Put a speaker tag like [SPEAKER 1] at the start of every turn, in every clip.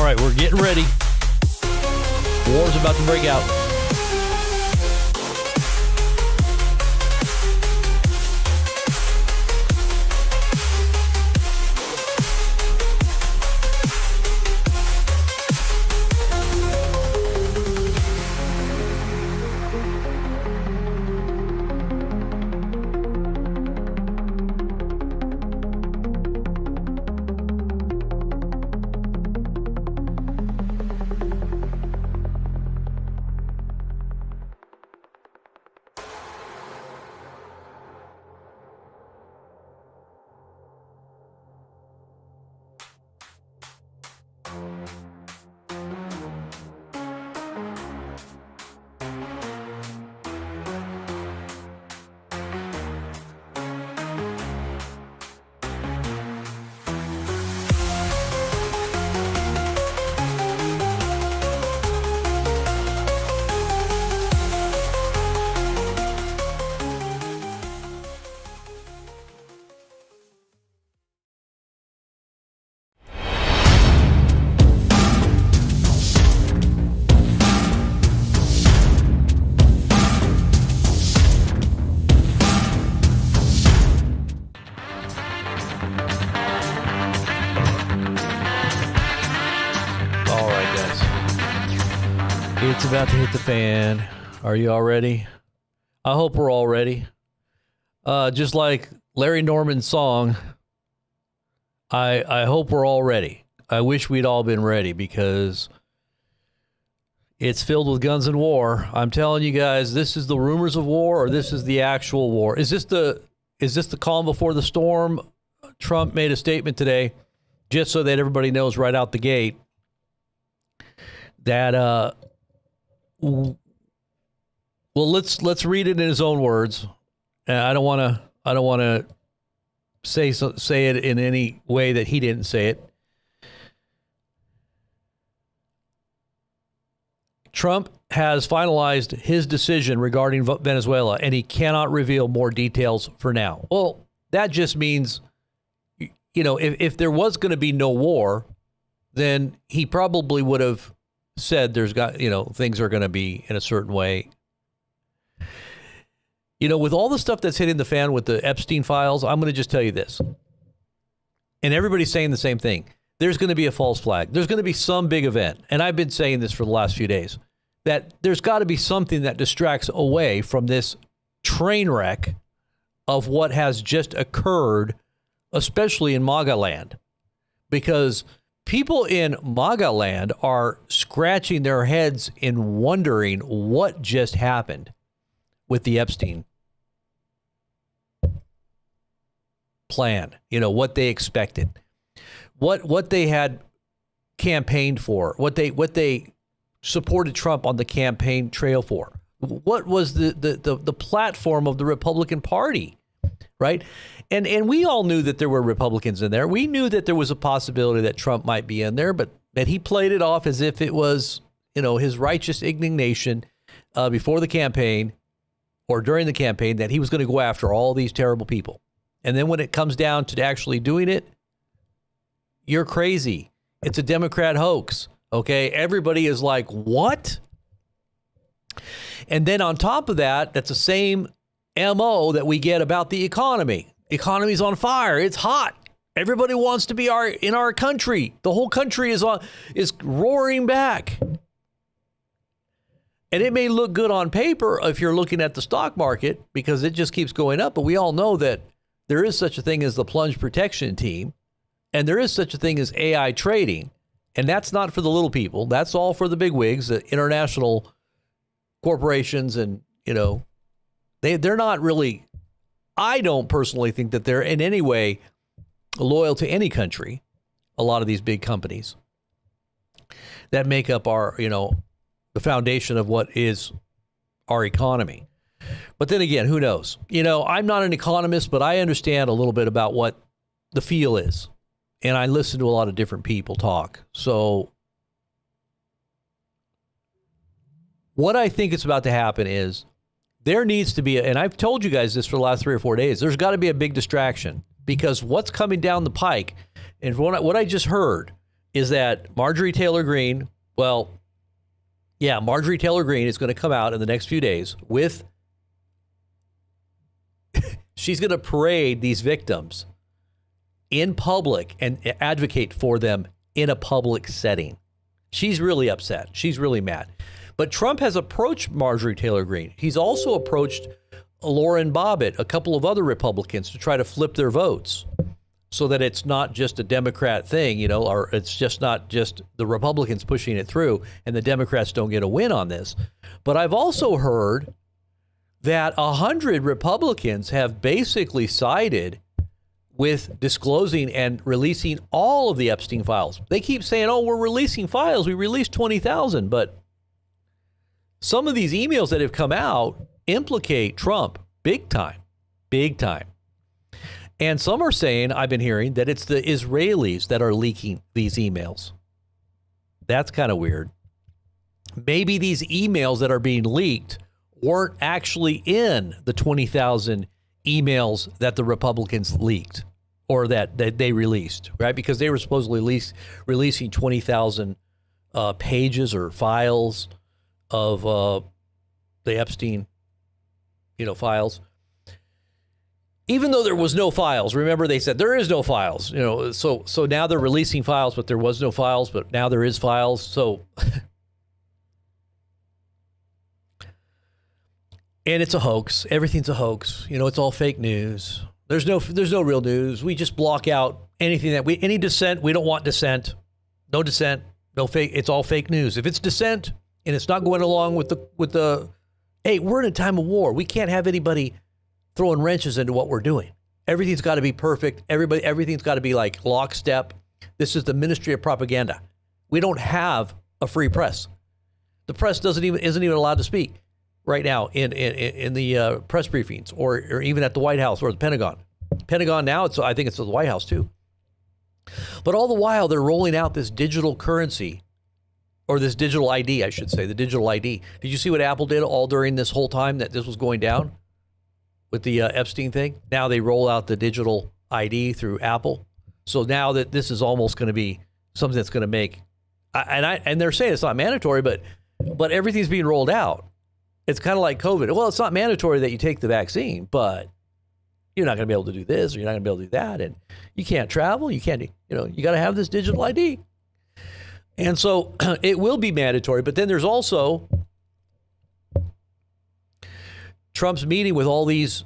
[SPEAKER 1] right, we're getting ready. War's about to break out. It's about to hit the fan. Are you all ready? I hope we're all ready. Just like Larry Norman's song, I hope we're all ready. I wish we'd all been ready because it's filled with guns and war. I'm telling you guys, this is the rumors of war or this is the actual war. Is this the calm before the storm? Trump made a statement today, just so that everybody knows right out the gate, that well, let's read it in his own words. I don't want to say it in any way that he didn't say it. Trump has finalized his decision regarding Venezuela, and he cannot reveal more details for now. Well, that just means, if there was going to be no war, then he probably would have said things are going to be in a certain way. With all the stuff that's hitting the fan with the Epstein files, I'm going to just tell you this. And everybody's saying the same thing. There's going to be a false flag. There's going to be some big event. And I've been saying this for the last few days, that there's got to be something that distracts away from this train wreck of what has just occurred, especially in MAGA land. Because people in MAGA land are scratching their heads and wondering what just happened with the Epstein plan. What they expected, what they had campaigned for, what they supported Trump on the campaign trail for. What was the platform of the Republican Party, right? And we all knew that there were Republicans in there. We knew that there was a possibility that Trump might be in there, but that he played it off as if it was, his righteous indignation before the campaign or during the campaign that he was going to go after all these terrible people. And then when it comes down to actually doing it, you're crazy. It's a Democrat hoax. Okay. Everybody is like, what? And then on top of that, that's the same MO that we get about the economy. The economy's on fire. It's hot. Everybody wants to be in our country. The whole country is roaring back. And it may look good on paper if you're looking at the stock market because it just keeps going up. But we all know that there is such a thing as the plunge protection team, and there is such a thing as AI trading. And that's not for the little people. That's all for the big wigs, the international corporations. And, they're not really, I don't personally think that they're in any way loyal to any country. A lot of these big companies that make up our, the foundation of what is our economy. But then again, who knows? I'm not an economist, but I understand a little bit about what the feel is. And I listen to a lot of different people talk. So what I think is about to happen is there needs to be, and I've told you guys this for the last 3 or 4 days, there's got to be a big distraction because what's coming down the pike, and what I just heard, is that Marjorie Taylor Greene, Marjorie Taylor Greene is going to come out in the next few days with, she's going to parade these victims in public and advocate for them in a public setting. She's really upset. She's really mad. But Trump has approached Marjorie Taylor Greene. He's also approached Lauren Bobbitt, a couple of other Republicans, to try to flip their votes so that it's not just a Democrat thing, or it's just not just the Republicans pushing it through and the Democrats don't get a win on this. But I've also heard that 100 Republicans have basically sided with disclosing and releasing all of the Epstein files. They keep saying, oh, we're releasing files. We released 20,000. But some of these emails that have come out implicate Trump big time, big time. And some are saying, I've been hearing, that it's the Israelis that are leaking these emails. That's kind of weird. Maybe these emails that are being leaked weren't actually in the 20,000 emails that the Republicans leaked or that they released, right? Because they were supposedly releasing 20,000 pages or files of the Epstein, files. Even though there was no files, remember they said there is no files, so now they're releasing files, but there was no files, but now there is files. So, and it's a hoax. Everything's a hoax. It's all fake news. There's no real news. We just block out anything any dissent. We don't want dissent. No dissent. No fake. It's all fake news. If it's dissent and it's not going along with the, hey, we're in a time of war. We can't have anybody throwing wrenches into what we're doing. Everything's got to be perfect. Everything's got to be like lockstep. This is the Ministry of Propaganda. We don't have a free press. The press isn't even allowed to speak right now in the press briefings or even at the White House or the Pentagon. Pentagon now, I think it's the White House too. But all the while they're rolling out this digital currency, or this digital ID, I should say, the digital ID. Did you see what Apple did all during this whole time that this was going down with the Epstein thing? Now they roll out the digital ID through Apple. So now that this is almost going to be something that's going to make, and they're saying it's not mandatory, but everything's being rolled out. It's kind of like COVID. Well, it's not mandatory that you take the vaccine, but you're not going to be able to do this, or you're not going to be able to do that, and you can't travel. You can't, you got to have this digital ID. And so it will be mandatory, but then there's also Trump's meeting with all these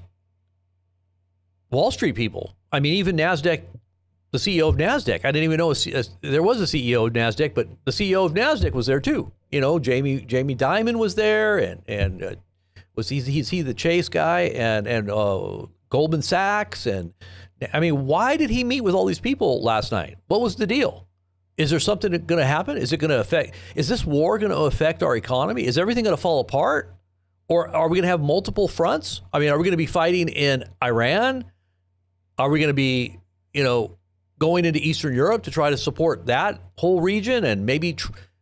[SPEAKER 1] Wall Street people. I mean, even NASDAQ, the CEO of NASDAQ, I didn't even know there was a CEO of NASDAQ, but the CEO of NASDAQ was there too. Jamie Dimon was there, and was he the Chase guy, and Goldman Sachs, and I mean, why did he meet with all these people last night? What was the deal? Is there something going to happen? Is this war going to affect our economy? Is everything going to fall apart? Or are we going to have multiple fronts? I mean, are we going to be fighting in Iran? Are we going to be, going into Eastern Europe to try to support that whole region? And maybe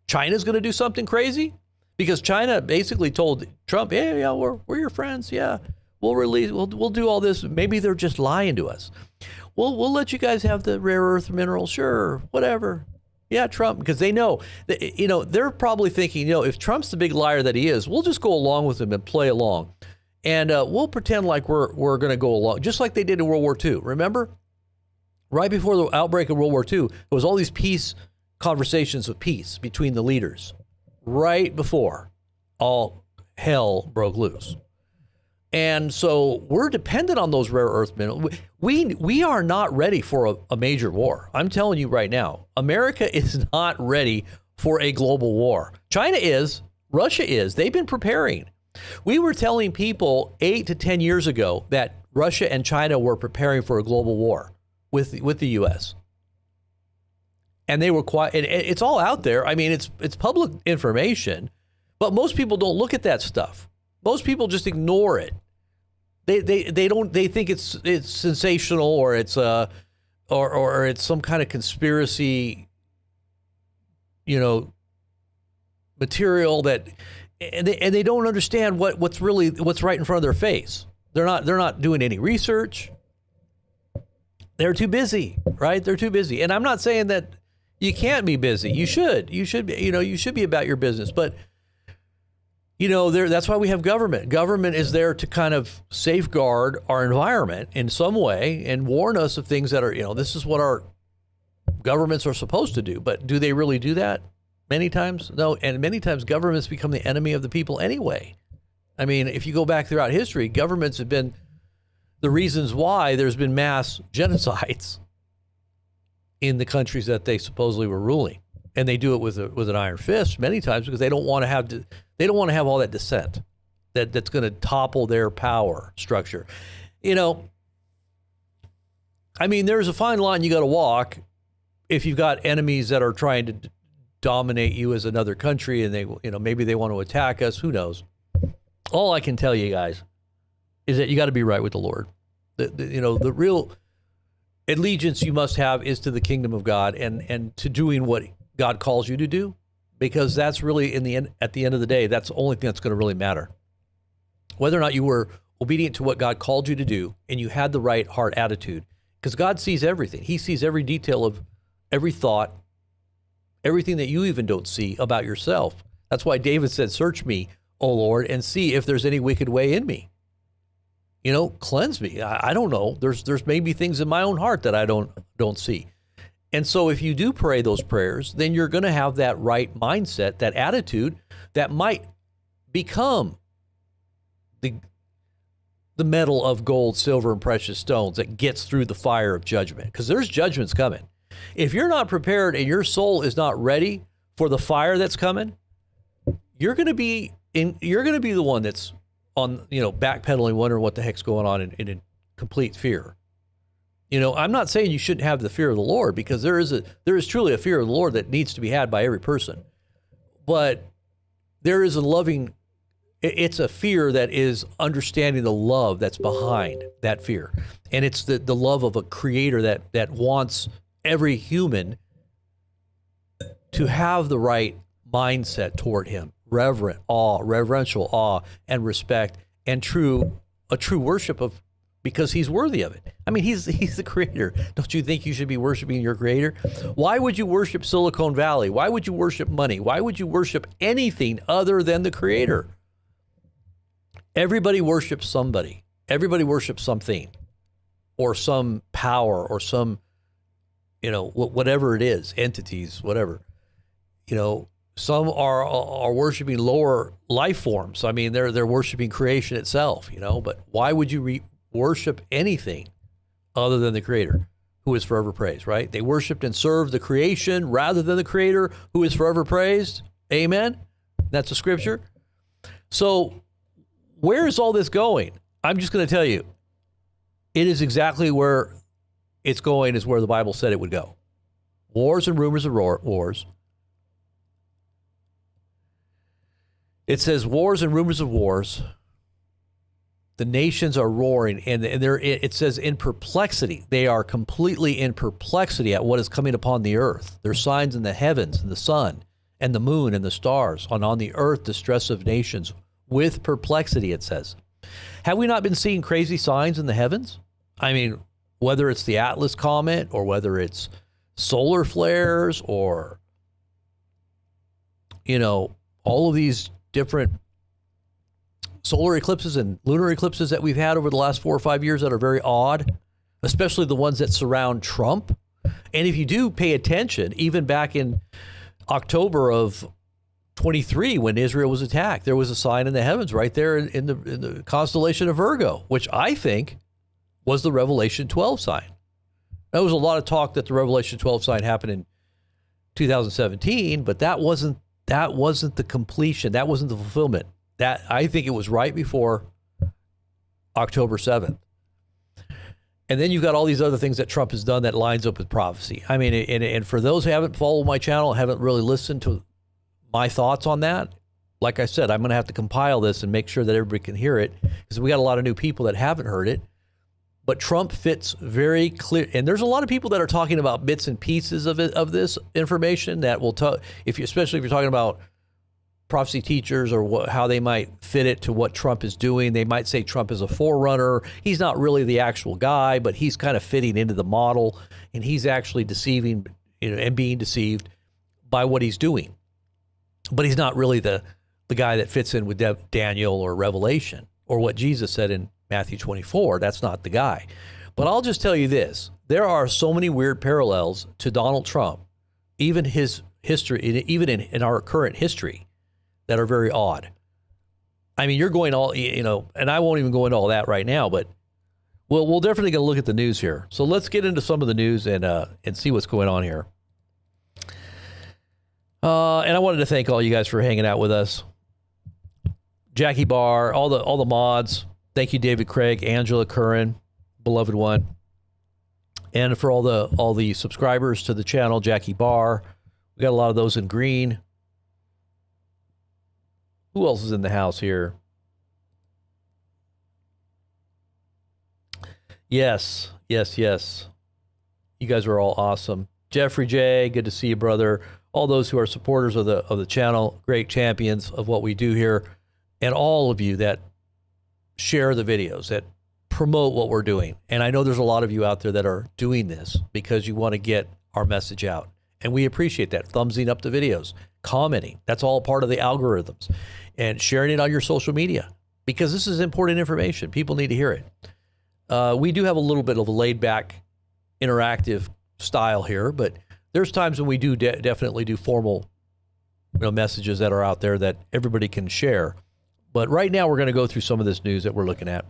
[SPEAKER 1] China's going to do something crazy? Because China basically told Trump, yeah, we're your friends. Yeah, we'll do all this. Maybe they're just lying to us. We'll let you guys have the rare earth minerals. Sure, whatever. Yeah, Trump, because they know that, they're probably thinking, if Trump's the big liar that he is, we'll just go along with him and play along. And we'll pretend like we're going to go along, just like they did in World War II. Remember? Right before the outbreak of World War II, there was all these conversations of peace between the leaders. Right before all hell broke loose. And so we're dependent on those rare earth minerals. We are not ready for a major war. I'm telling you right now, America is not ready for a global war. China is, Russia is. They've been preparing. We were telling people 8 to 10 years ago that Russia and China were preparing for a global war with the U.S. And they were quiet. It's all out there. I mean, it's public information, but most people don't look at that stuff. Most people just ignore it. They think it's sensational, or it's or it's some kind of conspiracy, material that, and they don't understand what's right in front of their face. They're not doing any research. They're too busy, right? They're too busy. And I'm not saying that, You can't be busy. You should be, you should be about your business. But, that's why we have government. Government is there to kind of safeguard our environment in some way and warn us of things that are, this is what our governments are supposed to do. But do they really do that? Many times? No. And many times governments become the enemy of the people anyway. I mean, if you go back throughout history, governments have been the reasons why there's been mass genocides in the countries that they supposedly were ruling, and they do it with an iron fist many times because they don't want to have all that dissent that's going to topple their power structure. I mean, there's a fine line you got to walk if you've got enemies that are trying to dominate you as another country, and they, maybe they want to attack us. Who knows? All I can tell you guys is that you got to be right with the Lord. The real allegiance you must have is to the kingdom of God and to doing what God calls you to do, because that's really at the end of the day, that's the only thing that's going to really matter. Whether or not you were obedient to what God called you to do and you had the right heart attitude, because God sees everything. He sees every detail of every thought, everything that you even don't see about yourself. That's why David said, "Search me, O Lord, and see if there's any wicked way in me." Cleanse me. I don't know. There's maybe things in my own heart that I don't see. And so if you do pray those prayers, then you're going to have that right mindset, that attitude that might become the metal of gold, silver, and precious stones that gets through the fire of judgment, because there's judgments coming. If you're not prepared and your soul is not ready for the fire that's coming, you're going to be the one that's on, backpedaling, wondering what the heck's going on in complete fear. I'm not saying you shouldn't have the fear of the Lord, because there is truly a fear of the Lord that needs to be had by every person. But there is it's a fear that is understanding the love that's behind that fear. And it's the love of a creator that wants every human to have the right mindset toward him. Reverential awe and respect, and a true worship of, because he's worthy of it. I mean, he's the creator. Don't you think you should be worshiping your creator? Why would you worship Silicon Valley? Why would you worship money? Why would you worship anything other than the creator? Everybody worships somebody. Everybody worships something or some power or some, whatever it is, entities, whatever. Some are worshiping lower life forms. I mean, they're worshiping creation itself, but why would you worship anything other than the creator, who is forever praised, right? They worshiped and served the creation rather than the creator, who is forever praised. Amen. That's the scripture. So where is all this going? I'm just going to tell you, it is exactly where it's going, is where the Bible said it would go. Wars and rumors of wars. It says wars and rumors of wars. The nations are roaring, and it says in perplexity. They are completely in perplexity at what is coming upon the earth. There's signs in the heavens and the sun and the moon and the stars, and on the earth distress of nations with perplexity, it says. Have we not been seeing crazy signs in the heavens? I mean, whether it's the Atlas comet or whether it's solar flares or, all of these different solar eclipses and lunar eclipses that we've had over the last 4 or 5 years that are very odd, especially the ones that surround Trump. And if you do pay attention, even back in October of 23, when Israel was attacked, there was a sign in the heavens right there in the constellation of Virgo, which I think was the Revelation 12 sign. There was a lot of talk that the Revelation 12 sign happened in 2017, but that wasn't the completion. That wasn't the fulfillment. That, I think it was right before October 7th. And then you've got all these other things that Trump has done that lines up with prophecy. I mean, and for those who haven't followed my channel, haven't really listened to my thoughts on that, like I said, I'm going to have to compile this and make sure that everybody can hear it, because we got a lot of new people that haven't heard it. But Trump fits very clear, and there's a lot of people that are talking about bits and pieces of this information that will tell, especially if you're talking about prophecy teachers or how they might fit it to what Trump is doing. They might say Trump is a forerunner. He's not really the actual guy, but he's kind of fitting into the model, and he's actually deceiving, and being deceived by what he's doing. But he's not really the guy that fits in with Daniel or Revelation or what Jesus said in Matthew 24. That's not the guy. But I'll just tell you this. There are so many weird parallels to Donald Trump, even his history, even in our current history, that are very odd. I mean, you're going all, and I won't even go into all that right now, but we'll definitely going to look at the news here. So let's get into some of the news and see what's going on here. And I wanted to thank all you guys for hanging out with us. Jackie Barr, all the mods. Thank you, David Craig, Angela Curran, beloved one. And for all the subscribers to the channel, Jackie Barr. We got a lot of those in green. Who else is in the house here? Yes. You guys are all awesome. Jeffrey J, good to see you, brother. All those who are supporters of the channel, great champions of what we do here, and all of you that share the videos, that promote what we're doing. And I know there's a lot of you out there that are doing this because you want to get our message out. And we appreciate that. Thumbsing up the videos, commenting. That's all part of the algorithms. And sharing it on your social media because this is important information. People need to hear it. We do have a little bit of a laid-back, interactive style here, but there's times when we do definitely do formal messages that are out there that everybody can share. But right now we're going to go through some of this news that we're looking at.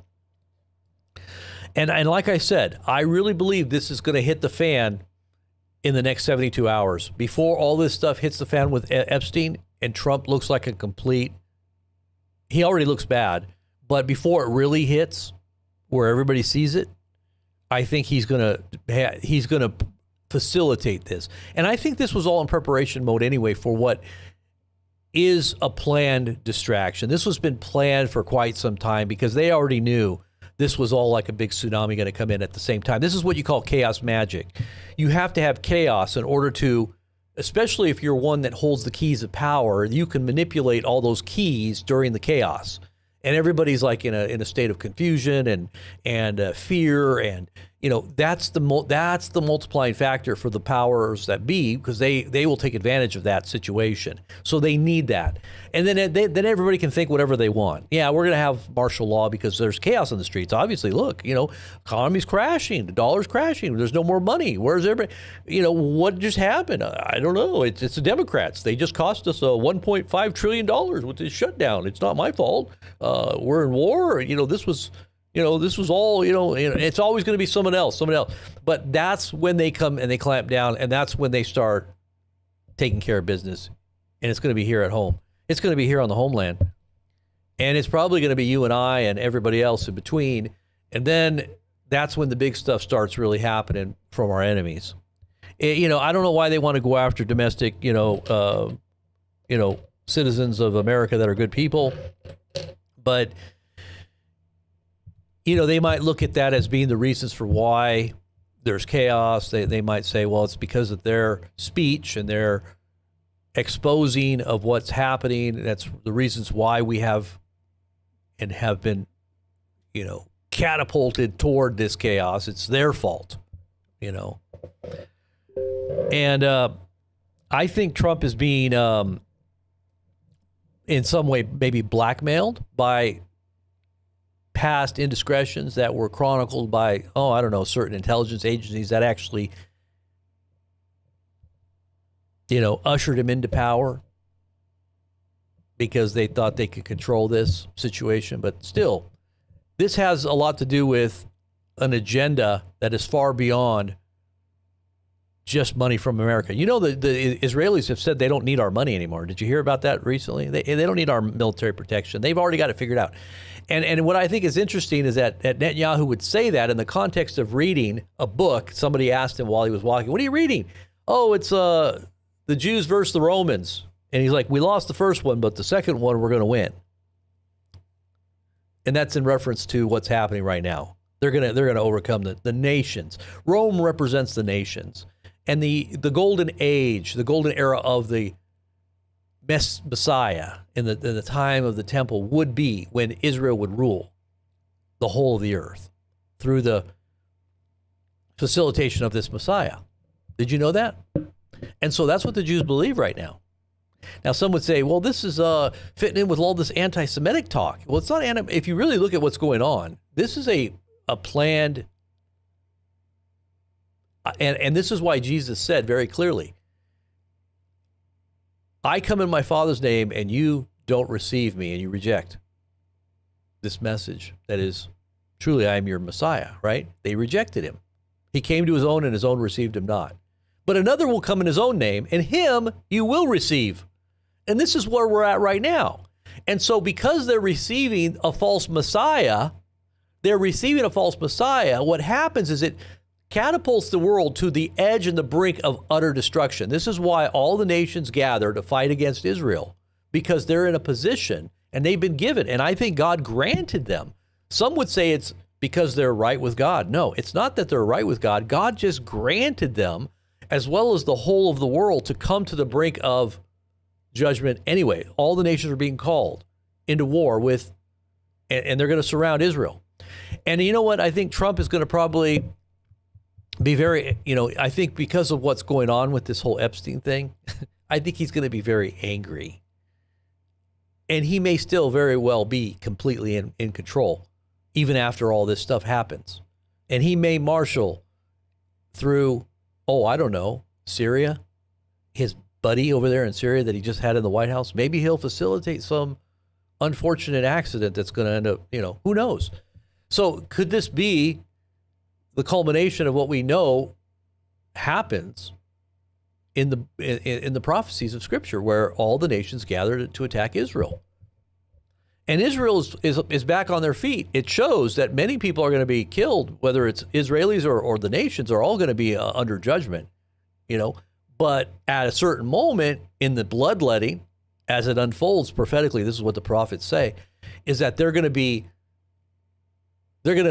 [SPEAKER 1] And like I said, I really believe this is going to hit the fan in the next 72 hours. Before all this stuff hits the fan with Epstein and Trump looks like a complete, he already looks bad, but before it really hits where everybody sees it, I think he's going to facilitate this. And I think this was all in preparation mode anyway for what is a planned distraction. This has been planned for quite some time because they already knew this was all like a big tsunami going to come in at the same time. This is what you call chaos magic. You have to have chaos in order to, especially if you're one that holds the keys of power, you can manipulate all those keys during the chaos. And everybody's like in a state of confusion and fear, and that's the multiplying factor for the powers that be, because they will take advantage of that situation. So they need that, and then everybody can think whatever they want. Yeah, we're gonna have martial law because there's chaos in the streets. Obviously, look, economy's crashing, the dollar's crashing. There's no more money. Where's everybody? What just happened? I don't know. It's the Democrats. They just cost us $1.5 trillion with this shutdown. It's not my fault. We're in war. This was all, it's always going to be someone else. But that's when they come and they clamp down, and that's when they start taking care of business. And it's going to be here at home. It's going to be here on the homeland. And it's probably going to be you and I and everybody else in between. And then that's when the big stuff starts really happening from our enemies. I don't know why they want to go after domestic, citizens of America that are good people. But they might look at that as being the reasons for why there's chaos. They might say, well, it's because of their speech and their exposing of what's happening. That's the reasons why we have been, catapulted toward this chaos. It's their fault, And I think Trump is being, in some way, maybe blackmailed by past indiscretions that were chronicled by, certain intelligence agencies that actually, ushered him into power because they thought they could control this situation. But still, this has a lot to do with an agenda that is far beyond just money from America. The Israelis have said they don't need our money anymore. Did you hear about that recently? They don't need our military protection. They've already got it figured out. And what I think is interesting is that Netanyahu would say that in the context of reading a book. Somebody asked him while he was walking, "What are you reading?" "Oh, it's the Jews versus the Romans." And he's like, "We lost the first one, but the second one we're going to win." And that's in reference to what's happening right now. They're going to overcome the nations. Rome represents the nations. And the golden age, the golden era of the Messiah in the time of the temple would be when Israel would rule the whole of the earth through the facilitation of this Messiah. Did you know that? And so that's what the Jews believe right now. Now, some would say, well, this is fitting in with all this anti-Semitic talk. Well, it's not, if you really look at what's going on, this is a planned, and this is why Jesus said very clearly, I come in my Father's name and you don't receive me and you reject this message that is, truly I am your Messiah, right? They rejected him. He came to his own and his own received him not. But another will come in his own name, and him you will receive. And this is where we're at right now. And so because they're receiving a false Messiah, what happens is it catapults the world to the edge and the brink of utter destruction. This is why all the nations gather to fight against Israel, because they're in a position, and they've been given, and I think God granted them. Some would say it's because they're right with God. No, it's not that they're right with God. God just granted them, as well as the whole of the world, to come to the brink of judgment anyway. All the nations are being called into war with, and they're going to surround Israel. And you know what? I think Trump is going to probably be very, I think because of what's going on with this whole Epstein thing, I think he's going to be very angry. And he may still very well be completely in control, even after all this stuff happens. And he may marshal through, I don't know, Syria, his buddy over there in Syria that he just had in the White House. Maybe he'll facilitate some unfortunate accident that's going to end up, who knows? So could this be the culmination of what we know happens in the prophecies of Scripture, where all the nations gathered to attack Israel? And Israel is back on their feet. It shows that many people are going to be killed, whether it's Israelis or the nations are all going to be under judgment, But at a certain moment in the bloodletting, as it unfolds prophetically, this is what the prophets say, is that they're going to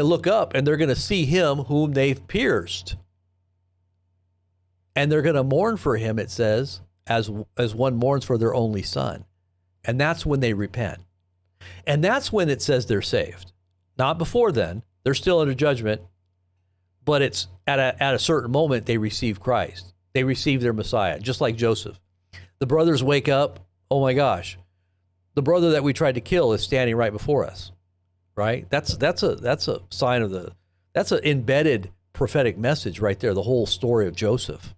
[SPEAKER 1] look up and they're going to see him whom they've pierced. And they're going to mourn for him, it says, as one mourns for their only son. And that's when they repent. And that's when it says they're saved. Not before then. They're still under judgment. But it's at a certain moment they receive Christ. They receive their Messiah, just like Joseph. The brothers wake up. Oh my gosh. The brother that we tried to kill is standing right before us. Right? That's a sign of that's an embedded prophetic message right there, the whole story of Joseph.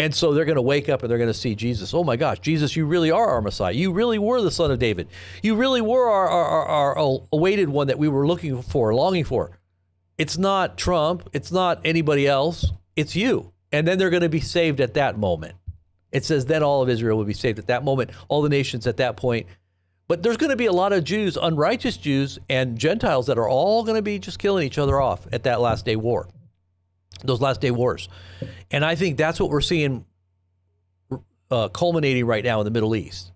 [SPEAKER 1] And so they're going to wake up and they're going to see Jesus. Oh my gosh, Jesus, you really are our Messiah. You really were the Son of David. You really were our awaited one that we were looking for, longing for. It's not Trump. It's not anybody else. It's you. And then they're going to be saved at that moment. It says then all of Israel will be saved at that moment, all the nations at that point. But there's going to be a lot of Jews, unrighteous Jews and Gentiles that are all going to be just killing each other off at that last day war. Those last day wars. And I think that's what we're seeing culminating right now in the Middle East.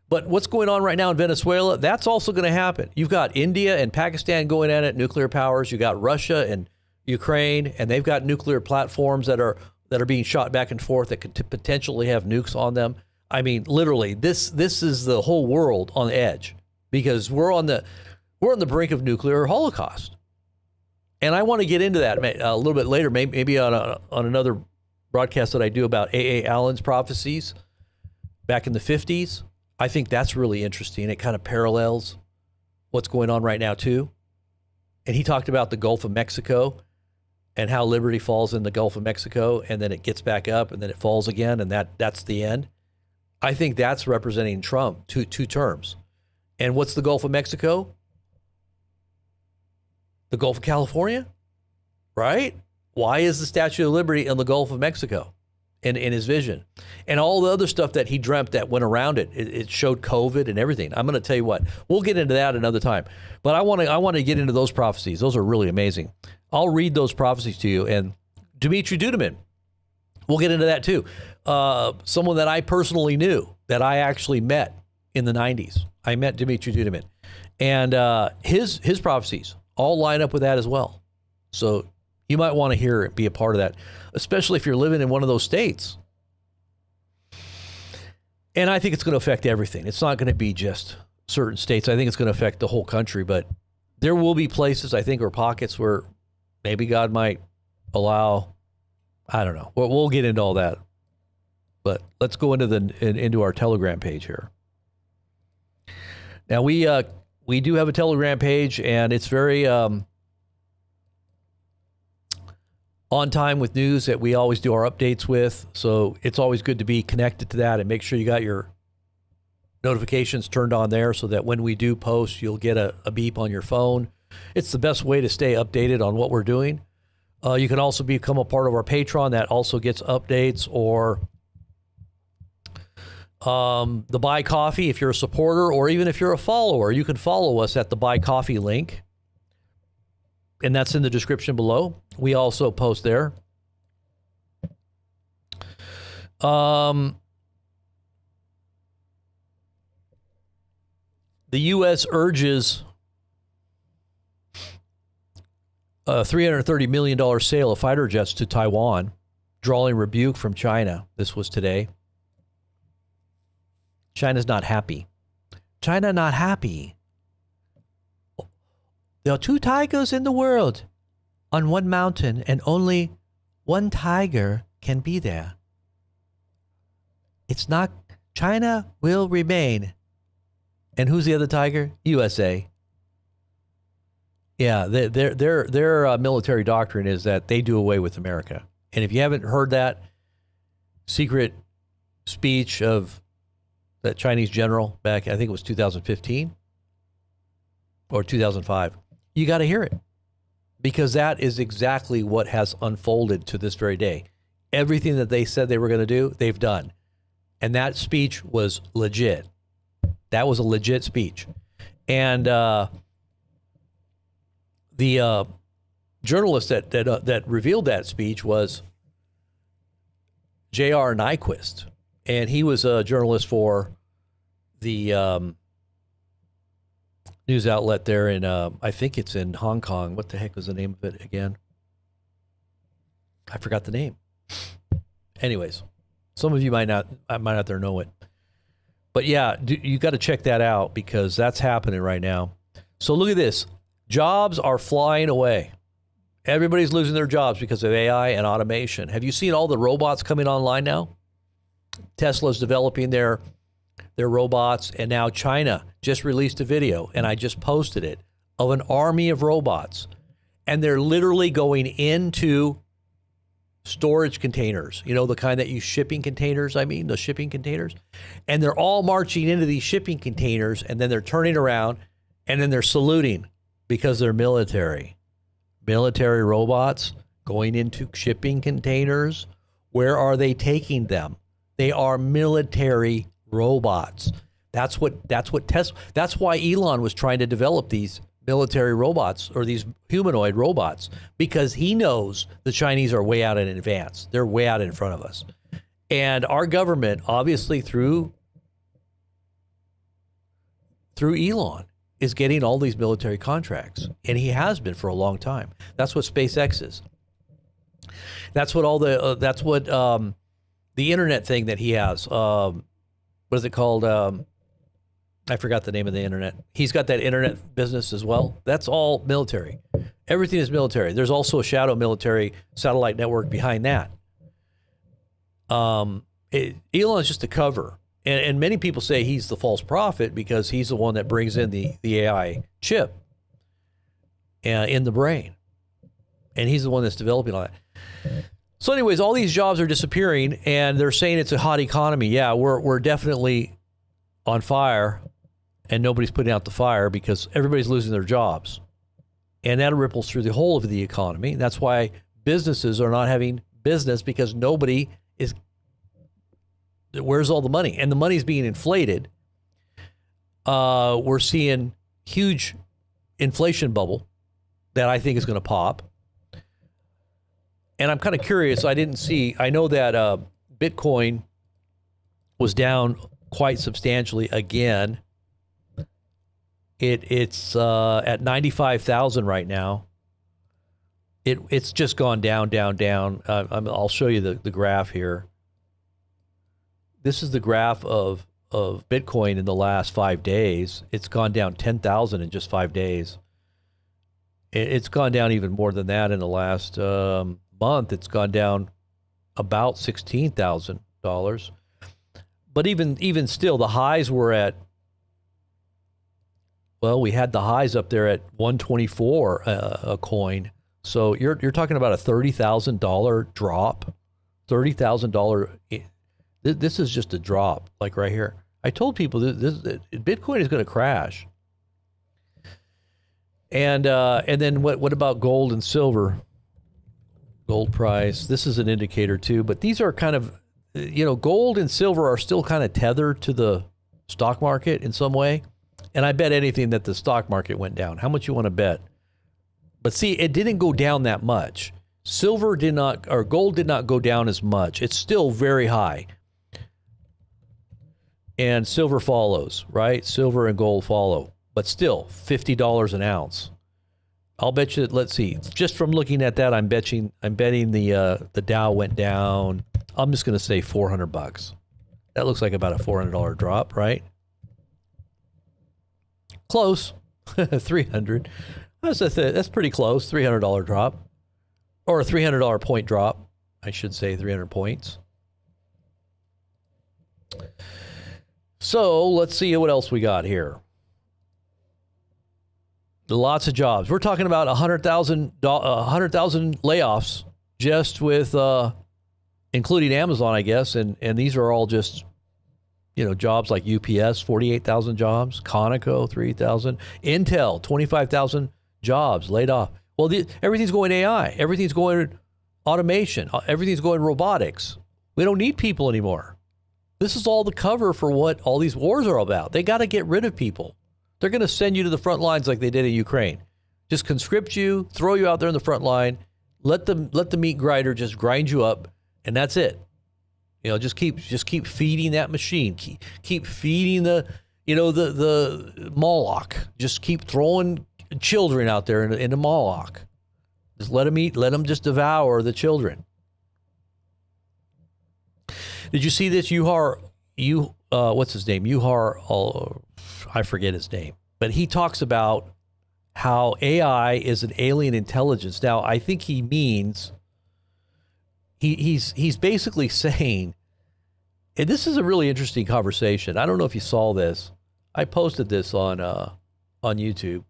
[SPEAKER 1] But what's going on right now in Venezuela, that's also going to happen. You've got India and Pakistan going at it, nuclear powers. You got Russia and Ukraine, and they've got nuclear platforms that are being shot back and forth that could potentially have nukes on them. I mean, literally, this is the whole world on the edge, because we're on the brink of nuclear holocaust. And I want to get into that a little bit later, maybe on another broadcast that I do about A.A. Allen's prophecies back in the 50s. I think that's really interesting. It kind of parallels what's going on right now, too. And he talked about the Gulf of Mexico and how liberty falls in the Gulf of Mexico, and then it gets back up, and then it falls again, and that's the end. I think that's representing Trump, two terms. And what's the Gulf of Mexico? The Gulf of California, right? Why is the Statue of Liberty in the Gulf of Mexico in his vision? And all the other stuff that he dreamt that went around it. It showed COVID and everything. I'm going to tell you what, we'll get into that another time. But I want to get into those prophecies. Those are really amazing. I'll read those prophecies to you. And Dimitri Duduman, we'll get into that too. Someone that I personally knew, that I actually met in the 90s. I met Dimitri Duduman. And his prophecies all line up with that as well. So you might want to hear it, be a part of that, especially if you're living in one of those states. And I think it's going to affect everything. It's not going to be just certain states. I think it's going to affect the whole country, but there will be places, I think, or pockets where maybe God might allow, I don't know. We'll get into all that But let's go into our Telegram page here. Now we do have a Telegram page, and it's very on time with news that we always do our updates with. So it's always good to be connected to that and make sure you got your notifications turned on there so that when we do post, you'll get a beep on your phone. It's the best way to stay updated on what we're doing. You can also become a part of our Patreon that also gets updates, or the Buy Coffee if you're a supporter, or even if you're a follower, you can follow us at the Buy Coffee link. And that's in the description below. We also post there. The U.S. urges a $330 million sale of fighter jets to Taiwan, drawing rebuke from China. This was today. China's not happy. China not happy. There are 2 tigers in the world on one mountain, and only one tiger can be there. It's not. China will remain. And who's the other tiger? USA. Yeah, their military doctrine is that they do away with America. And if you haven't heard that secret speech of that Chinese general back, I think it was 2015 or 2005, you got to hear it, because that is exactly what has unfolded to this very day. Everything that they said they were going to do, they've done. And that speech was legit. That was a legit speech. And the journalist that revealed that speech was J.R. Nyquist. And he was a journalist for the news outlet there in, I think it's in Hong Kong. What the heck was the name of it again? I forgot the name. Anyways, some of you might not there know it. But yeah, you got to check that out, because that's happening right now. So look at this. Jobs are flying away. Everybody's losing their jobs because of AI and automation. Have you seen all the robots coming online now? Tesla's developing their robots, and now China just released a video, and I just posted it, of an army of robots. And they're literally going into storage containers, you know, the kind that use shipping containers, the shipping containers. And they're all marching into these shipping containers, and then they're turning around, and then they're saluting because they're military. Military robots going into shipping containers. Where are they taking them? They are military robots. That's why Elon was trying to develop these military robots, or these humanoid robots, because he knows the Chinese are way out in advance. They're way out in front of us. And our government, obviously through Elon, is getting all these military contracts. And he has been for a long time. That's what SpaceX is. That's what the internet thing that he has. What is it called? I forgot the name of the internet. He's got that internet business as well. That's all military. Everything is military. There's also a shadow military satellite network behind that. Elon is just a cover. And many people say he's the false prophet because he's the one that brings in the AI chip in the brain. And he's the one that's developing all that. So anyways, all these jobs are disappearing, and they're saying it's a hot economy. Yeah, we're definitely on fire, and nobody's putting out the fire because everybody's losing their jobs. And that ripples through the whole of the economy. That's why businesses are not having business, because nobody is, where's all the money? And the money's being inflated. We're seeing huge inflation bubble that I think is going to pop. And I'm kind of curious. I know that Bitcoin was down quite substantially again. It's at 95,000 right now. It's just gone down. I'll show you the graph here. This is the graph of Bitcoin in the last 5 days. It's gone down 10,000 in just 5 days. It's gone down even more than that in the last month. It's gone down about 16,000 But even still, the highs were at, well, we had the highs up there at 124 a coin. So you're talking about a $30,000 drop. $30,000. This is just a drop, like right here. I told people this Bitcoin is going to crash. And then what about gold and silver? Gold price. This is an indicator too, but these are kind of, gold and silver are still kind of tethered to the stock market in some way. And I bet anything that the stock market went down. How much you want to bet? But see, it didn't go down that much. Silver did not, or gold did not go down as much. It's still very high. And silver follows, right? Silver and gold follow. But still, $50 an ounce. I'll bet you, let's see, just from looking at that, I'm betting the Dow went down. I'm just going to say $400. That looks like about a $400 drop, right? Close. 300. That's pretty close. $300 drop. Or a $300 point drop. I should say 300 points. So let's see what else we got here. Lots of jobs. We're talking about 100,000 layoffs just with, including Amazon, I guess. And these are all just, jobs like UPS, 48,000 jobs, Conoco, 3,000, Intel, 25,000 jobs laid off. Well, everything's going AI. Everything's going automation. Everything's going robotics. We don't need people anymore. This is all the cover for what all these wars are about. They got to get rid of people. They're going to send you to the front lines like they did in Ukraine. Just conscript you, throw you out there in the front line, let the meat grinder just grind you up, and that's it. Just keep feeding that machine. Keep feeding the Moloch. Just keep throwing children out there into Moloch. Just let them eat. Let them just devour the children. Did you see this? What's his name? I forget his name, but he talks about how AI is an alien intelligence. Now, I think he means he's basically saying, and this is a really interesting conversation. I don't know if you saw this. I posted this on YouTube,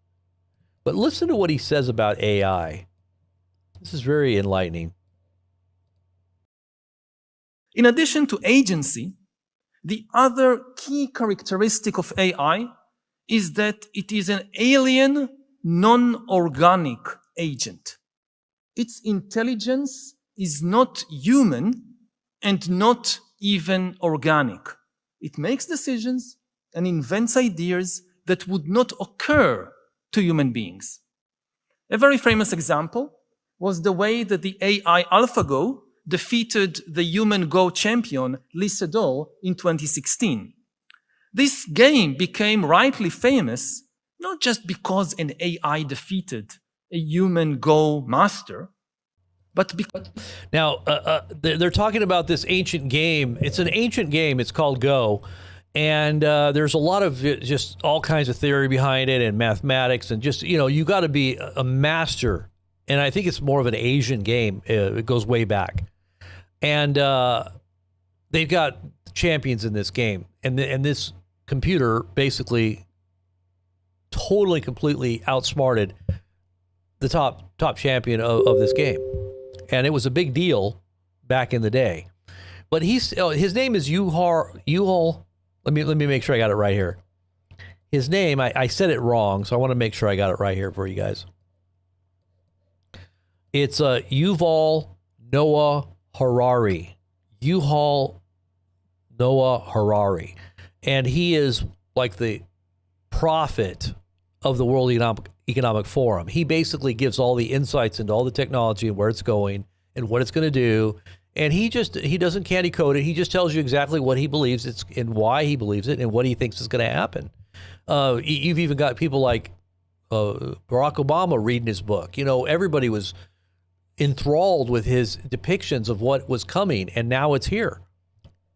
[SPEAKER 1] but listen to what he says about AI. This is very enlightening.
[SPEAKER 2] In addition to agency, the other key characteristic of AI is that it is an alien, non-organic agent. Its intelligence is not human and not even organic. It makes decisions and invents ideas that would not occur to human beings. A very famous example was the way that the AI AlphaGo defeated the human Go champion Lee Sedol in 2016. This game became rightly famous not just because an AI defeated a human Go master, but because...
[SPEAKER 1] Now, they're talking about this ancient game. It's an ancient game. It's called Go. And there's a lot of just all kinds of theory behind it and mathematics. And just, you got to be a master. And I think it's more of an Asian game. It goes way back. And they've got champions in this game. And this computer basically totally, completely outsmarted the top champion of this game. And it was a big deal back in the day. But his name is Yuhal. Let me make sure I got it right here. His name, I said it wrong, so I want to make sure I got it right here for you guys. It's Yuval Noah Harari. Yuval Noah Harari. And he is like the prophet of the World Economic Forum. He basically gives all the insights into all the technology and where it's going and what it's going to do. And he doesn't candy coat it. He just tells you exactly what he believes it's and why he believes it and what he thinks is going to happen. You've even got people like Barack Obama reading his book. Everybody was enthralled with his depictions of what was coming, and now it's here.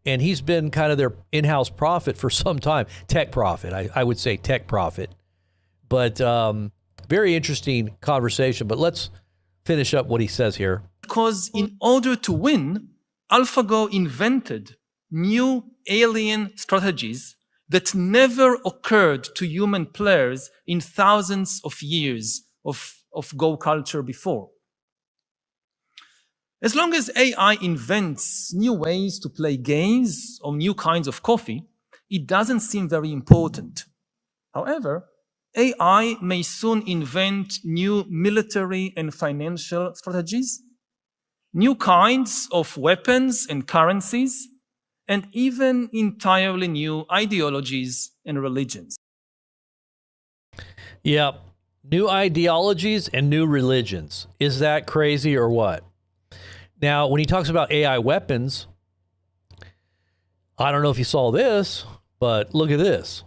[SPEAKER 1] And he's been kind of their in-house prophet for some time. Tech prophet, I would say tech prophet. But very interesting conversation. But let's finish up what he says here.
[SPEAKER 2] Because in order to win, AlphaGo invented new alien strategies that never occurred to human players in thousands of years of Go culture before. As long as AI invents new ways to play games or new kinds of coffee, it doesn't seem very important. However, AI may soon invent new military and financial strategies, new kinds of weapons and currencies, and even entirely new ideologies and religions.
[SPEAKER 1] Yeah, new ideologies and new religions. Is that crazy or what? Now, when he talks about AI weapons, I don't know if you saw this, but look at this.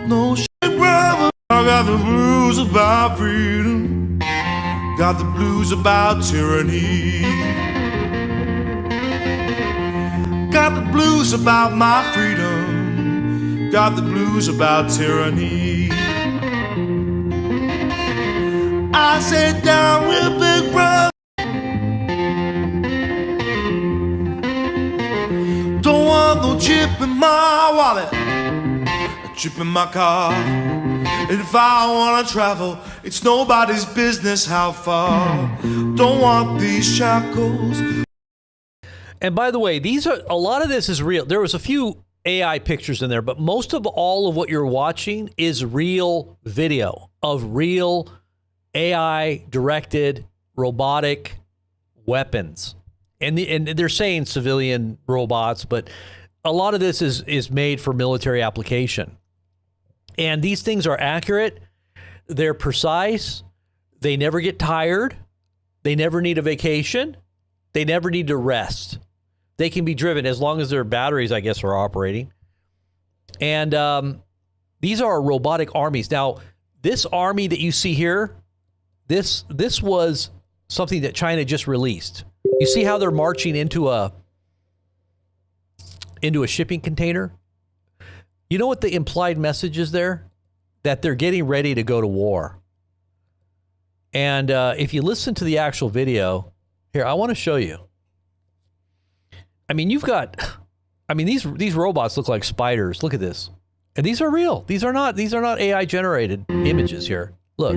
[SPEAKER 3] No shit, brother. I got the blues about freedom. Got the blues about tyranny. Got the blues about my freedom. Got the blues about tyranny. I sat down with Big Brother. Don't want no chip in my wallet, a chip in my car. And if I wanna travel, it's nobody's business how far. Don't want these shackles.
[SPEAKER 1] And by the way, a lot of this is real. There was a few AI pictures in there, but most of all of what you're watching is real video of real AI directed robotic weapons. And they're saying civilian robots, but a lot of this is made for military application. And these things are accurate. They're precise. They never get tired. They never need a vacation. They never need to rest. They can be driven as long as their batteries, I guess, are operating. And these are robotic armies. Now, this army that you see here, this was something that China just released. You see how they're marching into a shipping container? You know what the implied message is there? That they're getting ready to go to war. And if you listen to the actual video, here, I want to show you. I mean, these robots look like spiders. Look at this. And these are real. These are not AI generated images here. Look.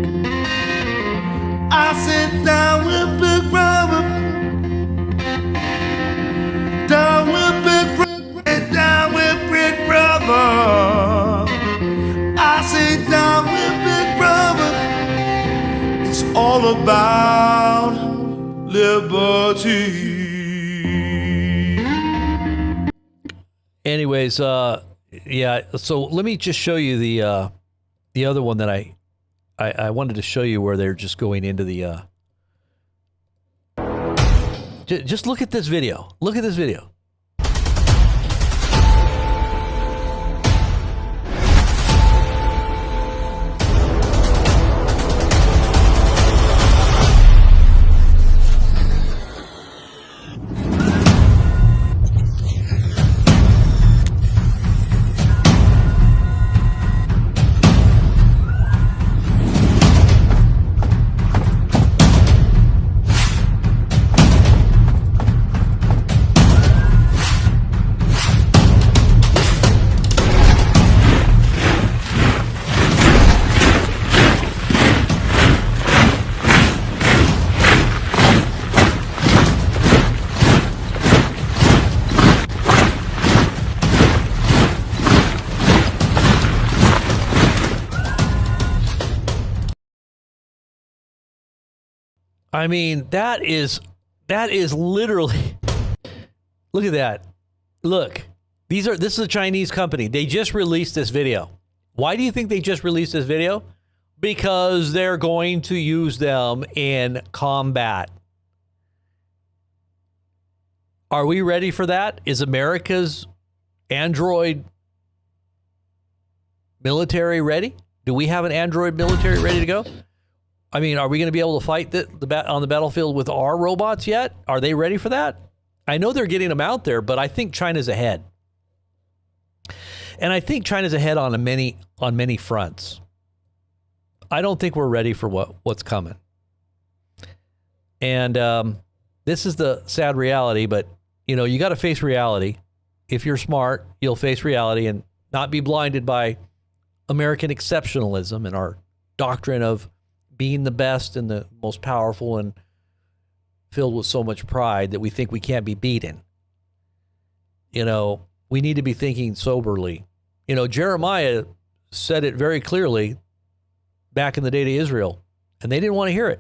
[SPEAKER 3] I sit down with Big Brother. Down with Big Brother. Down with Big Brother. I sit down with Big Brother. It's all about liberty.
[SPEAKER 1] Anyways, yeah, so let me just show you the other one that I wanted to show you where they're just going into the just look at this video. Look at this video. I mean, that is literally, look at that. Look, this is a Chinese company. They just released this video. Why do you think they just released this video? Because they're going to use them in combat. Are we ready for that? Is America's Android military ready? Do we have an Android military ready to go? I mean, are we going to be able to fight on the battlefield with our robots yet? Are they ready for that? I know they're getting them out there, but I think China's ahead. And I think China's ahead on many fronts. I don't think we're ready for what's coming. And this is the sad reality, but you got to face reality. If you're smart, you'll face reality and not be blinded by American exceptionalism and our doctrine of being the best and the most powerful and filled with so much pride that we think we can't be beaten. We need to be thinking soberly. Jeremiah said it very clearly back in the day to Israel, and they didn't want to hear it.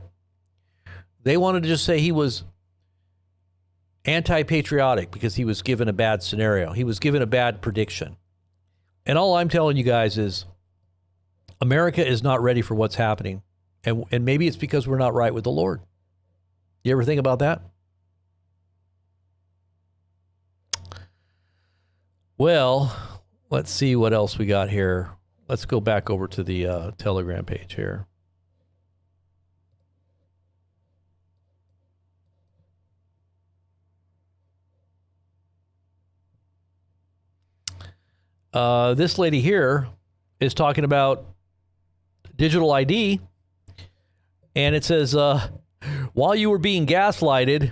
[SPEAKER 1] They wanted to just say he was anti-patriotic because he was given a bad scenario. He was given a bad prediction. And all I'm telling you guys is America is not ready for what's happening. And maybe it's because we're not right with the Lord. You ever think about that? Well, let's see what else we got here. Let's go back over to the Telegram page here. This lady here is talking about digital ID, and it says, while you were being gaslighted,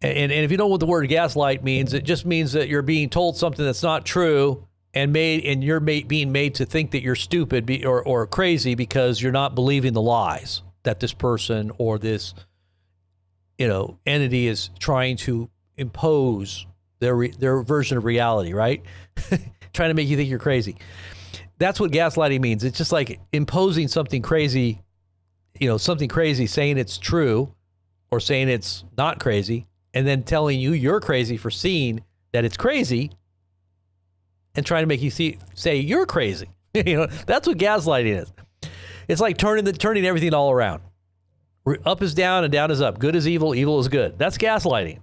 [SPEAKER 1] and if you know what the word gaslight means, it just means that you're being told something that's not true and you're being made to think that you're stupid or crazy because you're not believing the lies that this person or this entity is trying to impose their version of reality, right? Trying to make you think you're crazy. That's what gaslighting means. It's just like imposing something crazy, something crazy, saying it's true or saying it's not crazy, and then telling you you're crazy for seeing that it's crazy and trying to make you say you're crazy. That's what gaslighting is. It's like turning everything all around. Up is down and down is up. Good is evil, evil is good. That's gaslighting.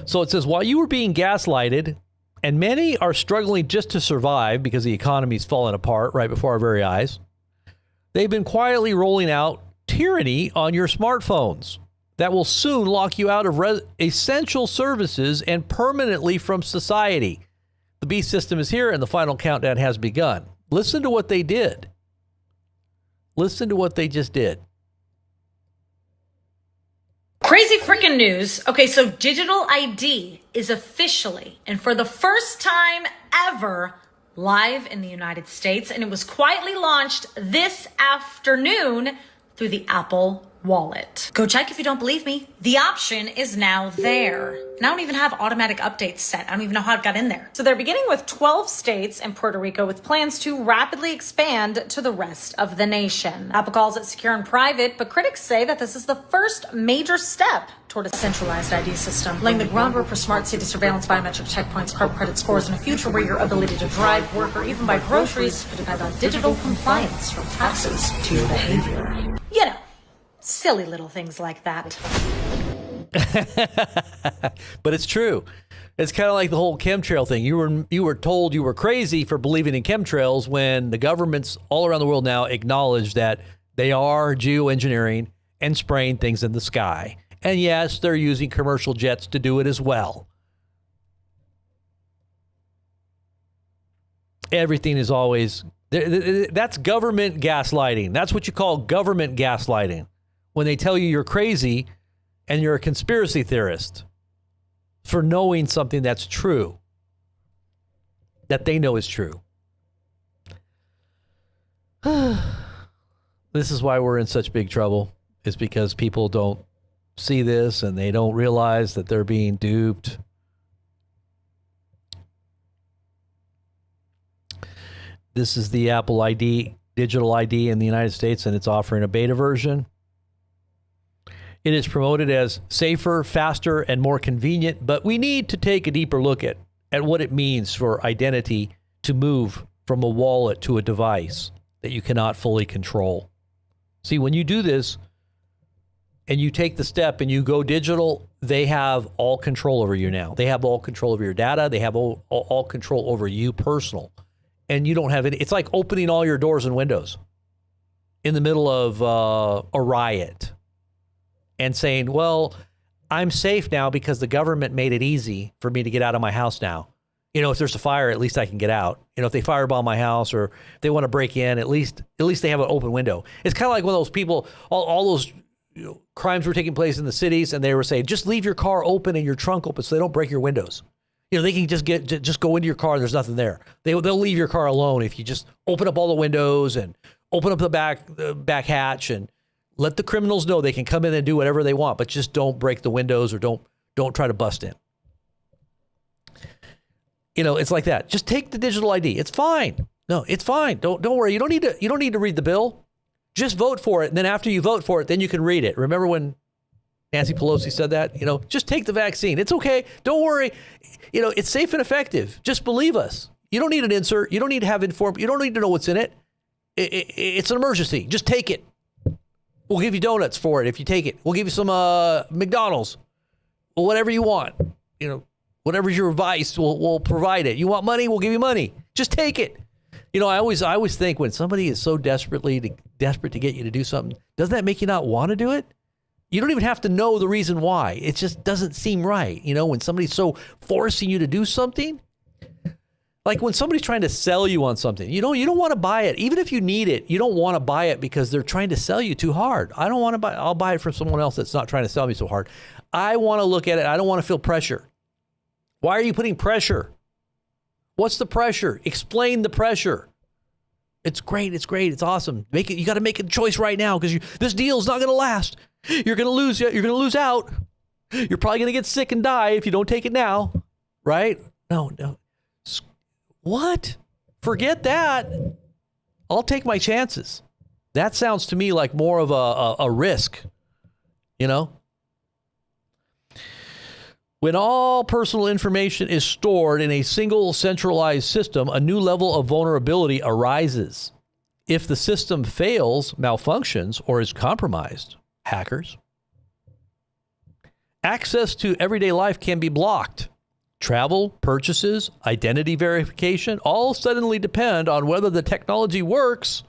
[SPEAKER 1] So it says, while you were being gaslighted, and many are struggling just to survive because the economy's falling apart right before our very eyes, they've been quietly rolling out tyranny on your smartphones that will soon lock you out of essential services and permanently from society. The beast system is here and the final countdown has begun. Listen to what they did. Listen to what they just did.
[SPEAKER 4] Crazy freaking news. Okay, so digital ID is officially, and for the first time ever, live in the United States, and it was quietly launched this afternoon through the Apple Wallet. Go check if you don't believe me. The option is now there. And I don't even have automatic updates set. I don't even know how it got in there. So they're beginning with 12 states and Puerto Rico with plans to rapidly expand to the rest of the nation. Apple calls it secure and private, but critics say that this is the first major step toward a centralized ID system, laying the groundwork for smart city surveillance, biometric checkpoints, carbon credit scores, and a future where your ability to drive, work, or even buy groceries could depend on digital compliance from taxes to your behavior. Silly little things like that.
[SPEAKER 1] But it's true. It's kind of like the whole chemtrail thing. You were told you were crazy for believing in chemtrails when the governments all around the world now acknowledge that they are geoengineering and spraying things in the sky. And yes, they're using commercial jets to do it as well. Everything is always... That's government gaslighting. That's what you call government gaslighting. When they tell you you're crazy and you're a conspiracy theorist for knowing something that's true, that they know is true. This is why we're in such big trouble, is because people don't see this and they don't realize that they're being duped. This is the Apple ID, digital ID in the United States, and it's offering a beta version. It is promoted as safer, faster, and more convenient, but we need to take a deeper look at what it means for identity to move from a wallet to a device that you cannot fully control. See, when you do this and you take the step and you go digital, they have all control over you now. They have all control over your data. They have all control over you personal. And you don't have any. It's like opening all your doors and windows in the middle of a riot. And saying, well, I'm safe now because the government made it easy for me to get out of my house now. If there's a fire, at least I can get out. If they firebomb my house or they want to break in, at least they have an open window. It's kind of like one of those people, all those crimes were taking place in the cities, and they were saying, just leave your car open and your trunk open so they don't break your windows. They can just go into your car and there's nothing there. They'll leave your car alone if you just open up all the windows and open up the back hatch and let the criminals know they can come in and do whatever they want, but just don't break the windows or don't try to bust in. It's like that. Just take the digital ID. It's fine. No, it's fine. Don't worry. You don't need to read the bill. Just vote for it. And then after you vote for it, then you can read it. Remember when Nancy Pelosi said that? Just take the vaccine. It's okay. Don't worry. It's safe and effective. Just believe us. You don't need an insert. You don't need to have informed. You don't need to know what's in it. It's an emergency. Just take it. We'll give you donuts for it if you take it. We'll give you some McDonald's. Well, whatever you want. Whatever's your vice, we'll provide it. You want money? We'll give you money. Just take it. I always think when somebody is so desperate to get you to do something, doesn't that make you not want to do it? You don't even have to know the reason why. It just doesn't seem right. When somebody's so forcing you to do something, like when somebody's trying to sell you on something, you don't want to buy it. Even if you need it, you don't want to buy it because they're trying to sell you too hard. I don't want to buy it. I'll buy it from someone else that's not trying to sell me so hard. I want to look at it. I don't want to feel pressure. Why are you putting pressure? What's the pressure? Explain the pressure. It's great. It's great. It's awesome. You got to make a choice right now because this deal is not going to last. You're going to lose. You're going to lose out. You're probably going to get sick and die if you don't take it now. Right? No. What? Forget that. I'll take my chances. That sounds to me like more of a risk. When all personal information is stored in a single centralized system, a new level of vulnerability arises. If the system fails, malfunctions, or is compromised, hackers, access to everyday life can be blocked. Travel, purchases, identity verification all suddenly depend on whether the technology works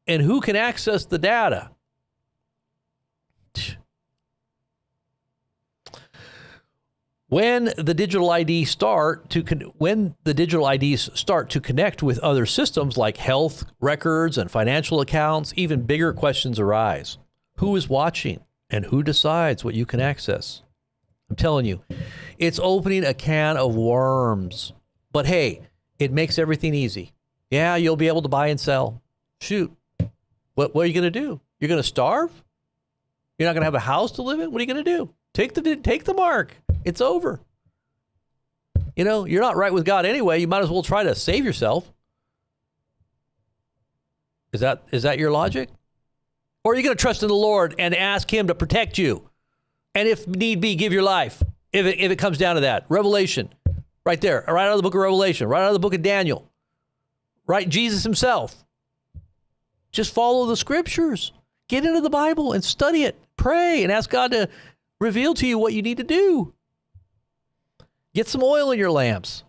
[SPEAKER 1] and who can access the data. When the digital IDs start to connect with other systems like health records and financial accounts, even bigger questions arise. Who is watching and who decides what you can access? I'm telling you, it's opening a can of worms. But hey, it makes everything easy. Yeah, you'll be able to buy and sell. Shoot. What are you going to do? You're going to starve? You're not going to have a house to live in? What are you going to do? Take the mark. It's over. You're not right with God anyway. You might as well try to save yourself. Is that your logic? Or are you going to trust in the Lord and ask him to protect you? And if need be, give your life. If it comes down to that. Revelation. Right there. Right out of the book of Revelation. Right out of the book of Daniel. Right? Jesus himself. Just follow the scriptures. Get into the Bible and study it. Pray and ask God to reveal to you what you need to do. Get some oil in your lamps.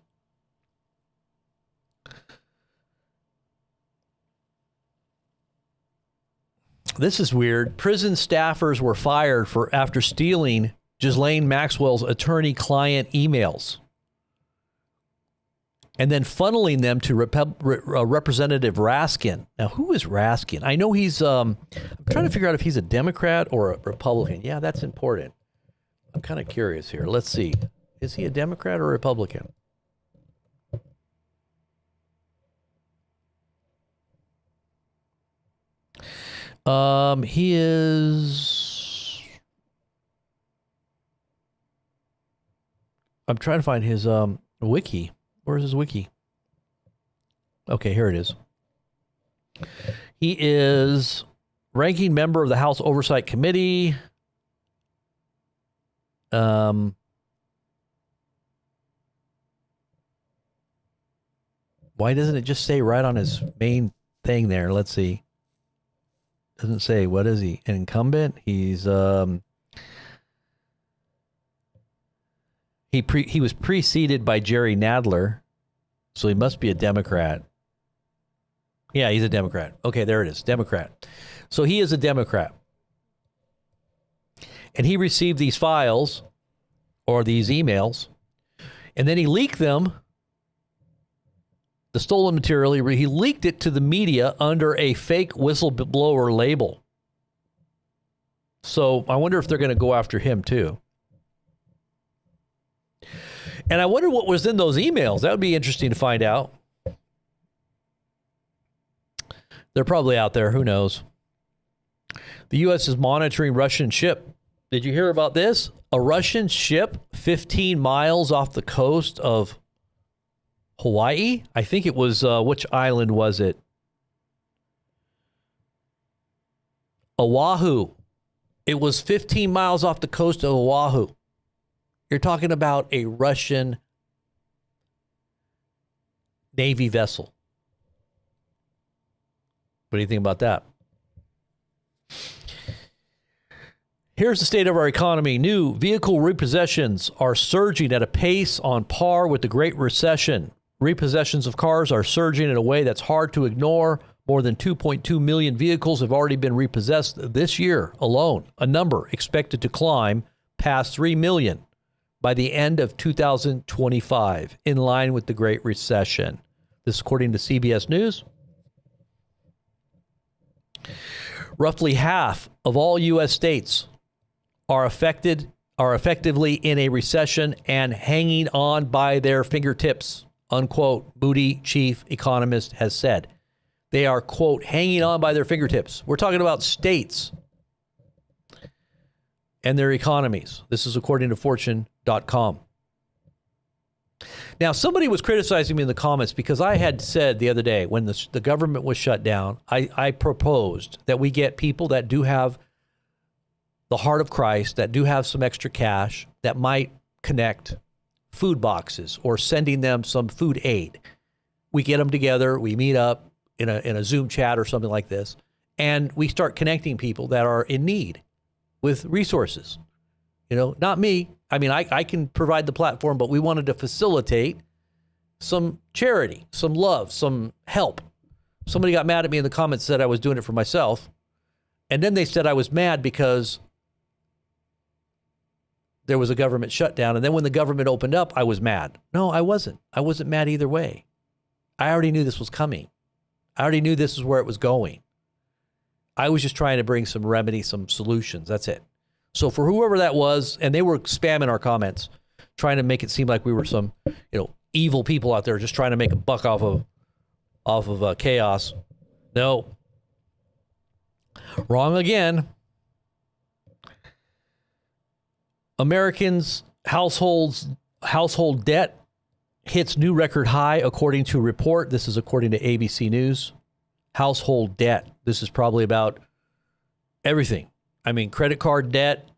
[SPEAKER 1] This is weird. Prison staffers were fired after stealing Ghislaine Maxwell's attorney-client emails and then funneling them to Representative Raskin. Now, who is Raskin? I know he's, I'm trying to figure out if he's a Democrat or a Republican. Yeah, that's important. I'm kind of curious here. Let's see. Is he a Democrat or a Republican? He is... I'm trying to find his wiki. Where's his wiki? Okay, here it is. He is ranking member of the House Oversight Committee. Why doesn't it just say right on his main thing there? Let's see. Doesn't say. What is he? An incumbent? He's he was preceded by Jerry Nadler, so he must be a Democrat. Yeah, he's a Democrat. Okay, there it is. Democrat. So he is a Democrat. And he received these files or these emails, and then he leaked them the stolen material. He leaked it to the media under a fake whistleblower label. So I wonder if they're going to go after him too. And I wonder what was in those emails. That would be interesting to find out. They're probably out there. Who knows? The U.S. is monitoring Russian ship. Did you hear about this? A Russian ship 15 miles off the coast of Hawaii? I think it was, which island was it? Oahu. It was 15 miles off the coast of Oahu. You're talking about a Russian Navy vessel. What do you think about that? Here's the state of our economy. New vehicle repossessions are surging at a pace on par with the Great Recession. Repossessions of cars are surging in a way that's hard to ignore. More than 2.2 million vehicles have already been repossessed this year alone, a number expected to climb past 3 million by the end of 2025, in line with the Great Recession. This is according to CBS News. Roughly half of all U.S. states are effectively in a recession and hanging on by their fingertips, unquote, Moody chief economist has said. They are, quote, hanging on by their fingertips. We're talking about states and their economies. This is according to Fortune.com. Now, somebody was criticizing me in the comments because I had said the other day when the government was shut down, I proposed that we get people that do have the heart of Christ, that do have some extra cash, that might connect food boxes or sending them some food aid. We get them together, we meet up in a Zoom chat or something like this, and we start connecting people that are in need with resources. You know, not me. I mean, I can provide the platform, but we wanted to facilitate some charity, some love, some help. Somebody got mad at me in the comments, said I was doing it for myself. And then they said I was mad because there was a government shutdown. And then when the government opened up, I was mad. No, I wasn't. I wasn't mad either way. I already knew this was coming. I already knew this is where it was going. I was just trying to bring some remedy, some solutions. That's it. So for whoever that was, and they were spamming our comments, trying to make it seem like we were some, evil people out there just trying to make a buck off of chaos. No. Wrong again. Americans' household debt hits new record high, according to a report. This is according to ABC News. Household debt. This is probably about everything. I mean, credit card debt.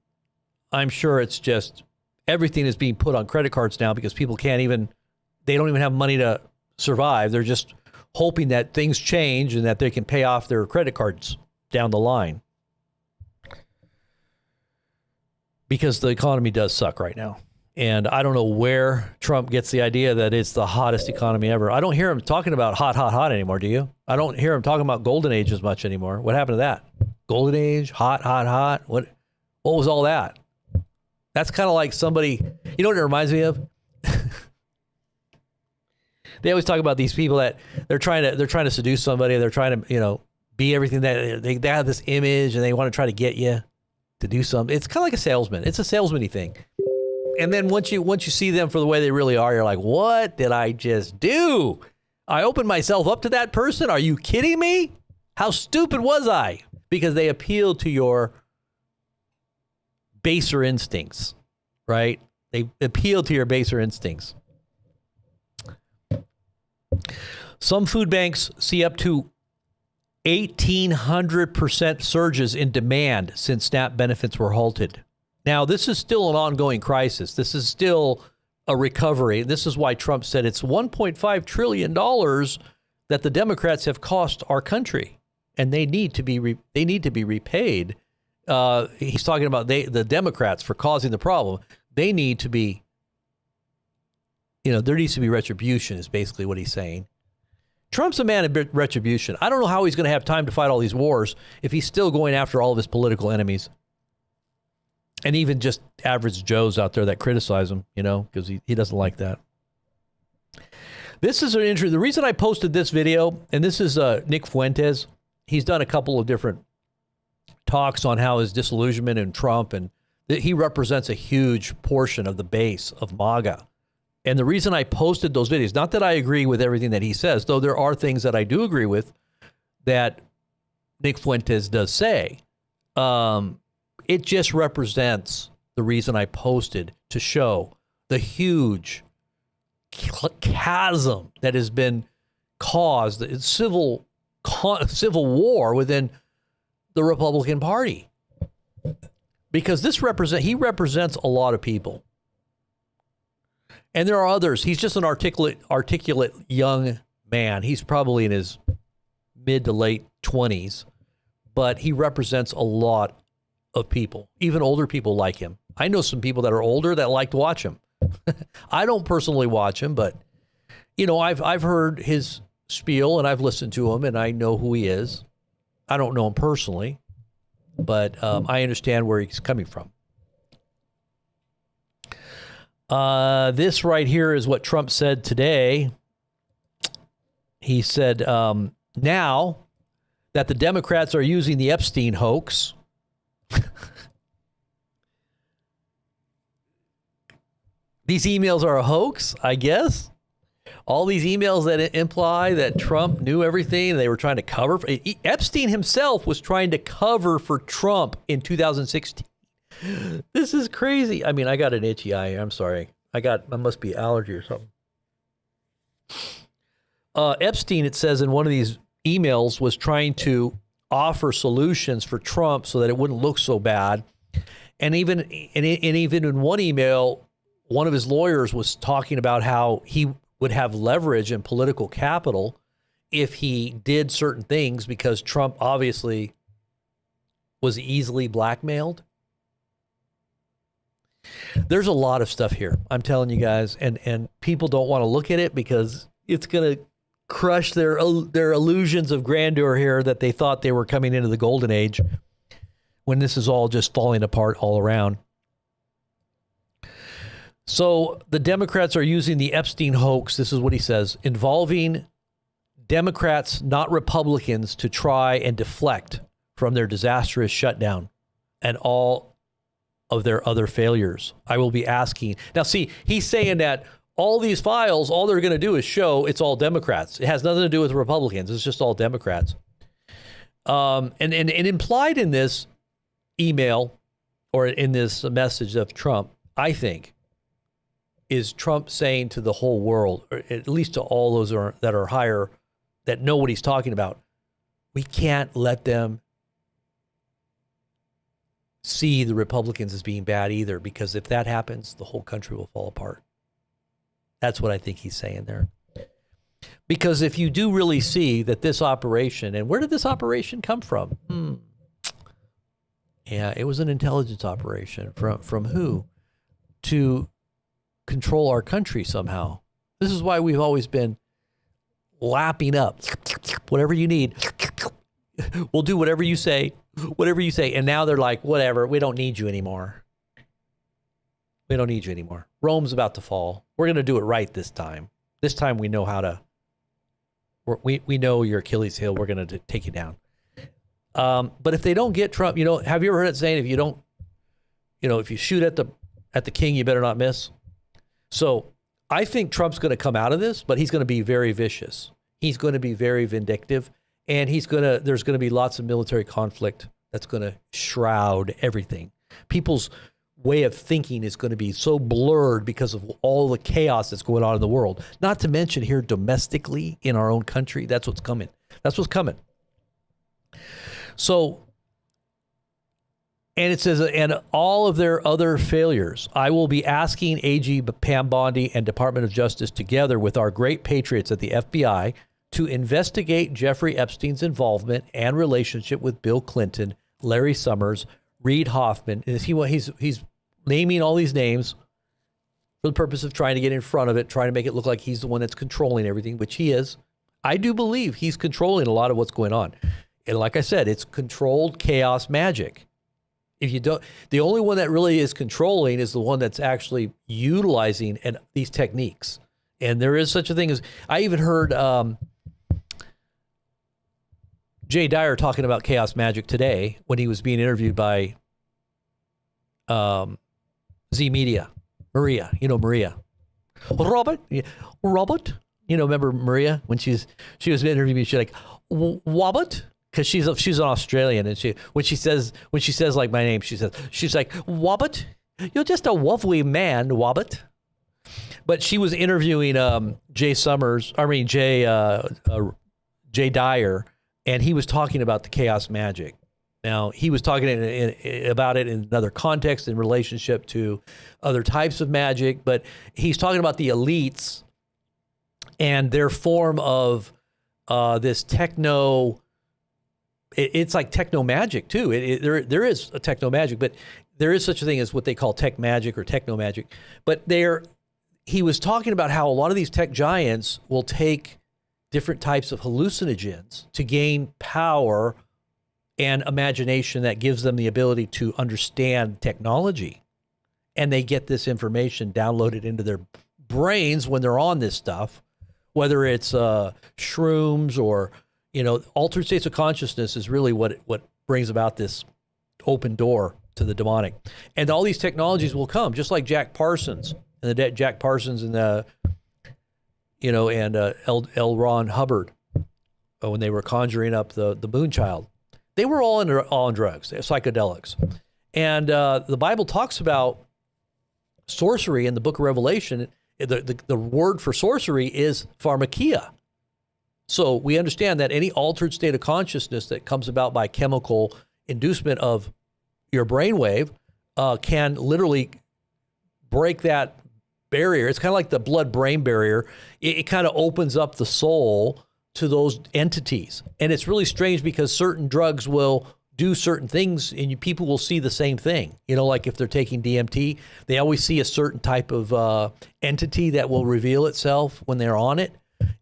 [SPEAKER 1] I'm sure it's just everything is being put on credit cards now because people they don't even have money to survive. They're just hoping that things change and that they can pay off their credit cards down the line. Because the economy does suck right now. And I don't know where Trump gets the idea that it's the hottest economy ever. I don't hear him talking about hot anymore, do you? I don't hear him talking about golden age as much anymore. What happened to that? Golden age, hot. What was all that? That's kind of like somebody, you know what it reminds me of? They always talk about these people that they're trying to seduce somebody. They're trying to, be everything that they have this image and they want to try to get you to do something. It's kind of like a salesman. It's a salesman-y thing. And then once you see them for the way they really are, you're like, what did I just do? I opened myself up to that person? Are you kidding me? How stupid was I? Because they appeal to your baser instincts, right? They appeal to your baser instincts. Some food banks see up to 1,800% surges in demand since SNAP benefits were halted. Now, this is still an ongoing crisis. This is still a recovery. This is why Trump said it's $1.5 trillion that the Democrats have cost our country, and they need to be repaid. He's talking about the Democrats for causing the problem. They need to be, there needs to be retribution is basically what he's saying. Trump's a man of retribution. I don't know how he's going to have time to fight all these wars if he's still going after all of his political enemies. And even just average Joes out there that criticize him, because he doesn't like that. This is an interesting. The reason I posted this video, and this is Nick Fuentes. He's done a couple of different talks on how his disillusionment in Trump, and he represents a huge portion of the base of MAGA. And the reason I posted those videos, not that I agree with everything that he says, though there are things that I do agree with that Nick Fuentes does say, it just represents the reason I posted to show the huge chasm that has been caused, the civil war within the Republican Party. Because he represents a lot of people. And there are others. He's just an articulate young man. He's probably in his mid to late 20s, but he represents a lot of people. Even older people like him. I know some people that are older that like to watch him. I don't personally watch him, but you know, I've heard his spiel and I've listened to him and I know who he is. I don't know him personally, but I understand where he's coming from. This right here is what Trump said today. He said, now that the Democrats are using the Epstein hoax, these emails are a hoax, I guess. All these emails that imply that Trump knew everything, they were trying to cover. Epstein himself was trying to cover for Trump in 2016. This is crazy. I mean, I got an itchy eye. I'm sorry. I must be allergy or something. Epstein, it says in one of these emails, was trying to offer solutions for Trump so that it wouldn't look so bad. And even in one email, one of his lawyers was talking about how he would have leverage and political capital if he did certain things because Trump obviously was easily blackmailed. There's a lot of stuff here, I'm telling you guys, and people don't want to look at it because it's going to crush their illusions of grandeur here that they thought they were coming into the golden age when this is all just falling apart all around. So the Democrats are using the Epstein hoax, this is what he says, involving Democrats, not Republicans, to try and deflect from their disastrous shutdown and all of their other failures. I will be asking. Now, see, he's saying that all these files, all they're going to do is show it's all Democrats. It has nothing to do with Republicans. It's just all Democrats. And implied in this email or in this message of Trump, I think, is Trump saying to the whole world, or at least to all those that are higher, that know what he's talking about, we can't let them see the Republicans as being bad either, because if that happens, the whole country will fall apart. That's what I think he's saying there. Because if you do really see that this operation, and where did this operation come from? Yeah, it was an intelligence operation. From who? To control our country somehow. This is why we've always been lapping up. Whatever you need, we'll do whatever you say. Whatever you say. And now they're like, whatever, we don't need you anymore. We don't need you anymore. Rome's about to fall. We're going to do it right this time. This time we know how to, we know your Achilles heel. We're going to take you down. But if they don't get Trump, have you ever heard it saying, if you don't, if you shoot at the king, you better not miss? So I think Trump's going to come out of this, but he's going to be very vicious. He's going to be very vindictive. And there's going to be lots of military conflict that's going to shroud everything. People's way of thinking is going to be so blurred because of all the chaos that's going on in the world. Not to mention here domestically in our own country. That's what's coming. That's what's coming. So, and it says, and all of their other failures, I will be asking AG Pam Bondi and Department of Justice together with our great patriots at the FBI to investigate Jeffrey Epstein's involvement and relationship with Bill Clinton, Larry Summers, Reid Hoffman. He's naming all these names for the purpose of trying to get in front of it, trying to make it look like he's the one that's controlling everything, which he is. I do believe he's controlling a lot of what's going on. And like I said, it's controlled chaos magic. If you don't, the only one that really is controlling is the one that's actually utilizing these techniques And there is such a thing as, I even heard Jay Dyer talking about chaos magic today when he was being interviewed by Z Media. Maria, Maria. Robert, remember Maria when she was interviewing me? She's like, Robert, because she's an Australian, and when she says like my name, she's like, Robert, you're just a lovely man, Robert. But she was interviewing Jay Dyer, and he was talking about the chaos magic. Now, he was talking about it in another context in relationship to other types of magic, but he's talking about the elites and their form of this techno. It's like techno magic too. There is a techno magic, but there is such a thing as what they call tech magic or techno magic. But he was talking about how a lot of these tech giants will take different types of hallucinogens to gain power and imagination that gives them the ability to understand technology. And they get this information downloaded into their brains when they're on this stuff, whether it's shrooms or, altered states of consciousness is really what brings about this open door to the demonic. And all these technologies will come, just like Jack Parsons and Jack Parsons and L. Ron Hubbard when they were conjuring up the Moonchild. They were all on drugs, psychedelics. And the Bible talks about sorcery in the book of Revelation. The word for sorcery is pharmakia. So we understand that any altered state of consciousness that comes about by chemical inducement of your brainwave can literally break that barrier. It's kind of like the blood-brain barrier. It kind of opens up the soul to those entities. And it's really strange because certain drugs will do certain things and people will see the same thing. Like if they're taking DMT, they always see a certain type of entity that will reveal itself when they're on it.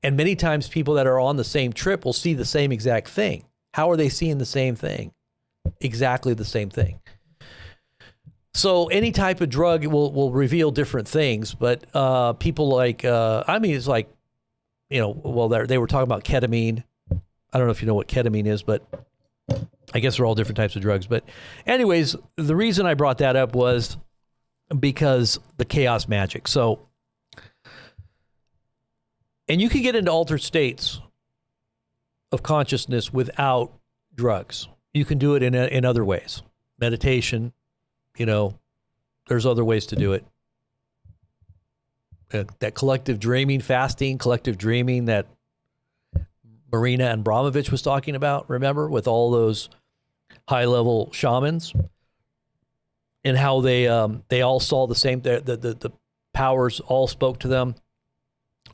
[SPEAKER 1] And many times people that are on the same trip will see the same exact thing. How are they seeing the same thing? Exactly the same thing. So any type of drug will reveal different things, but people like, it's like, they were talking about ketamine. I don't know if you know what ketamine is, but I guess they're all different types of drugs. But anyways, the reason I brought that up was because the chaos magic. So, and you can get into altered states of consciousness without drugs. You can do it in other ways. Meditation, there's other ways to do it. That collective dreaming, fasting, collective dreaming that Marina and Abramovich was talking about, remember, with all those high-level shamans and how they all saw the same, the powers all spoke to them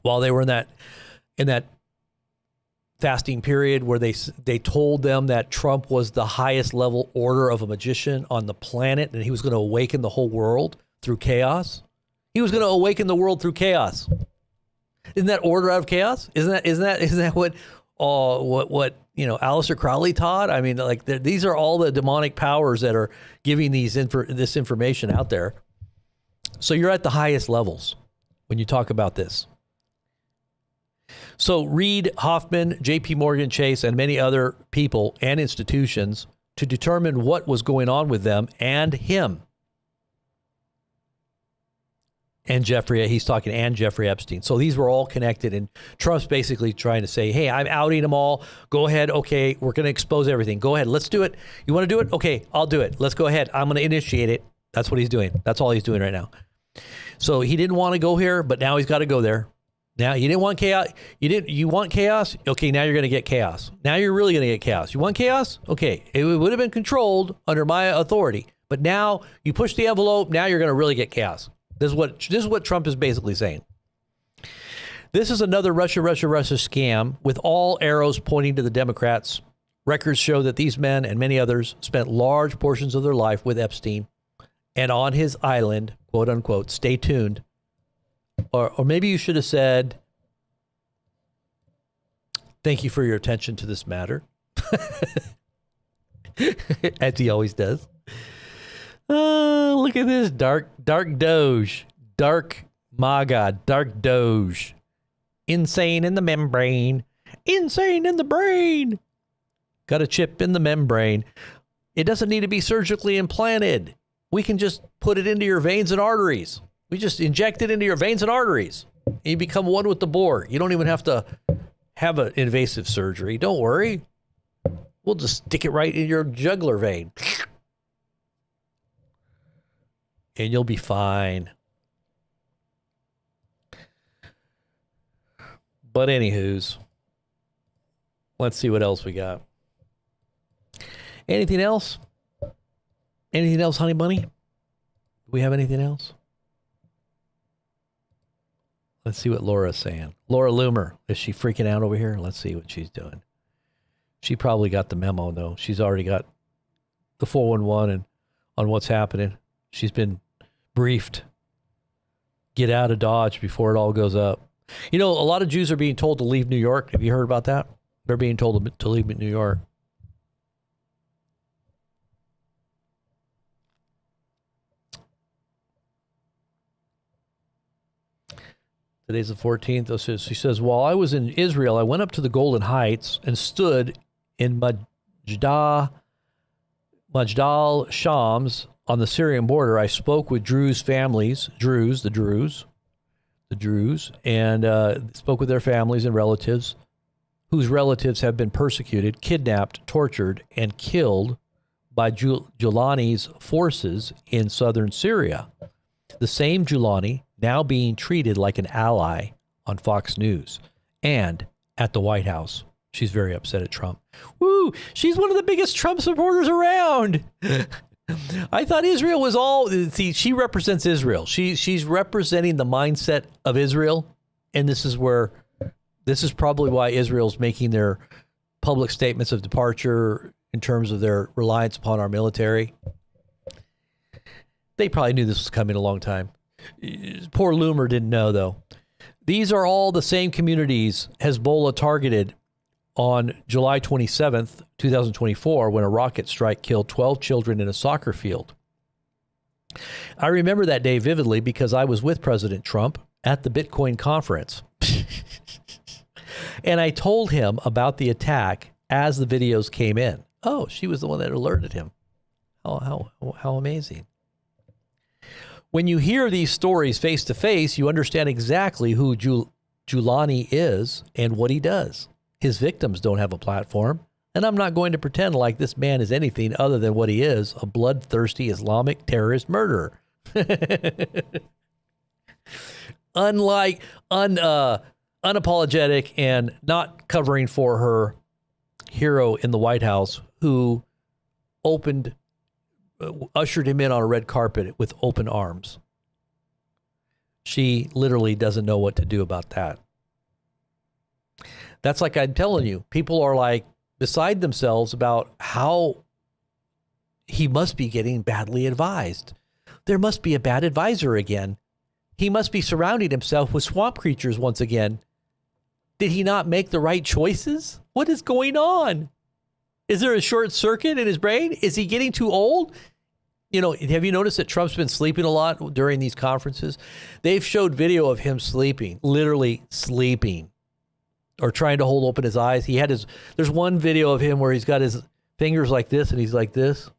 [SPEAKER 1] while they were in that fasting period where they told them that Trump was the highest level order of a magician on the planet and he was going to awaken the whole world through chaos. He was going to awaken the world through chaos. Isn't that order out of chaos? Isn't that what Aleister Crowley taught? I mean, like these are all the demonic powers that are giving this information out there. So you're at the highest levels when you talk about this. So Reid Hoffman, J.P. Morgan Chase, and many other people and institutions to determine what was going on with them and him. And Jeffrey Epstein. So these were all connected, and Trump's basically trying to say, hey, I'm outing them all. Go ahead. Okay, we're going to expose everything. Go ahead. Let's do it. You want to do it? Okay, I'll do it. Let's go ahead. I'm going to initiate it. That's what he's doing. That's all he's doing right now. So he didn't want to go here, but now he's got to go there. Now, you didn't want chaos. You want chaos? Okay, now you're going to get chaos. Now you're really going to get chaos. You want chaos? Okay, it would have been controlled under my authority, but now you push the envelope. Now you're going to really get chaos. This is what Trump is basically saying. This is another Russia scam with all arrows pointing to the Democrats. Records show that these men and many others spent large portions of their life with Epstein and on his island, quote unquote. Stay tuned. Or maybe you should have said, thank you for your attention to this matter. As he always does. Look at this dark doge, dark My God, Dark Doge. Insane in the membrane. Insane in the brain. Got a chip in the membrane. It doesn't need to be surgically implanted. We can just put it into your veins and arteries. We just inject it into your veins and arteries. And you become one with the board. You don't even have to have an invasive surgery. Don't worry. We'll just stick it right in your jugular vein. And you'll be fine. But anywho's, let's see what else we got. Anything else? Anything else, honey bunny? Do we have anything else? Let's see what Laura's saying. Laura Loomer, is she freaking out over here? Let's see what she's doing. She probably got the memo, though. She's already got the 411 and on what's happening. She's been briefed. Get out of Dodge before it all goes up. You know, a lot of Jews are being told to leave New York. Have you heard about that? They're being told to leave New York. Today's the 14th. She says, while I was in Israel, I went up to the Golden Heights and stood in Majdal Shams on the Syrian border. I spoke with Druze families, the Druze, and spoke with their families and relatives whose relatives have been persecuted, kidnapped, tortured, and killed by Giuliani's forces in southern Syria. The same Giuliani now being treated like an ally on Fox News and at the White House. She's very upset at Trump. Woo! She's one of the biggest Trump supporters around. I thought Israel was all... See, she represents Israel. She's representing the mindset of Israel, and this is probably why Israel's making their public statements of departure in terms of their reliance upon our military. They probably knew this was coming a long time. Poor Loomer didn't know, though. These are all the same communities Hezbollah targeted on July 27th, 2024, when a rocket strike killed 12 children in a soccer field. I remember that day vividly because I was with President Trump at the Bitcoin conference. And I told him about the attack as the videos came in. Oh, she was the one that alerted him. How amazing. When you hear these stories face to face, you understand exactly who Giuliani is and what he does. His victims don't have a platform, and I'm not going to pretend like this man is anything other than what he is, a bloodthirsty Islamic terrorist murderer. Unapologetic and not covering for her hero in the White House who ushered him in on a red carpet with open arms. She literally doesn't know what to do about that. That's like I'm telling you, people are like beside themselves about how he must be getting badly advised. There must be a bad advisor again. He must be surrounding himself with swamp creatures once again. Did he not make the right choices? What is going on? Is there a short circuit in his brain? Is he getting too old? You know, have you noticed that Trump's been sleeping a lot during these conferences? They've showed video of him sleeping, literally sleeping, or trying to hold open his eyes. There's one video of him where he's got his fingers like this and he's like this.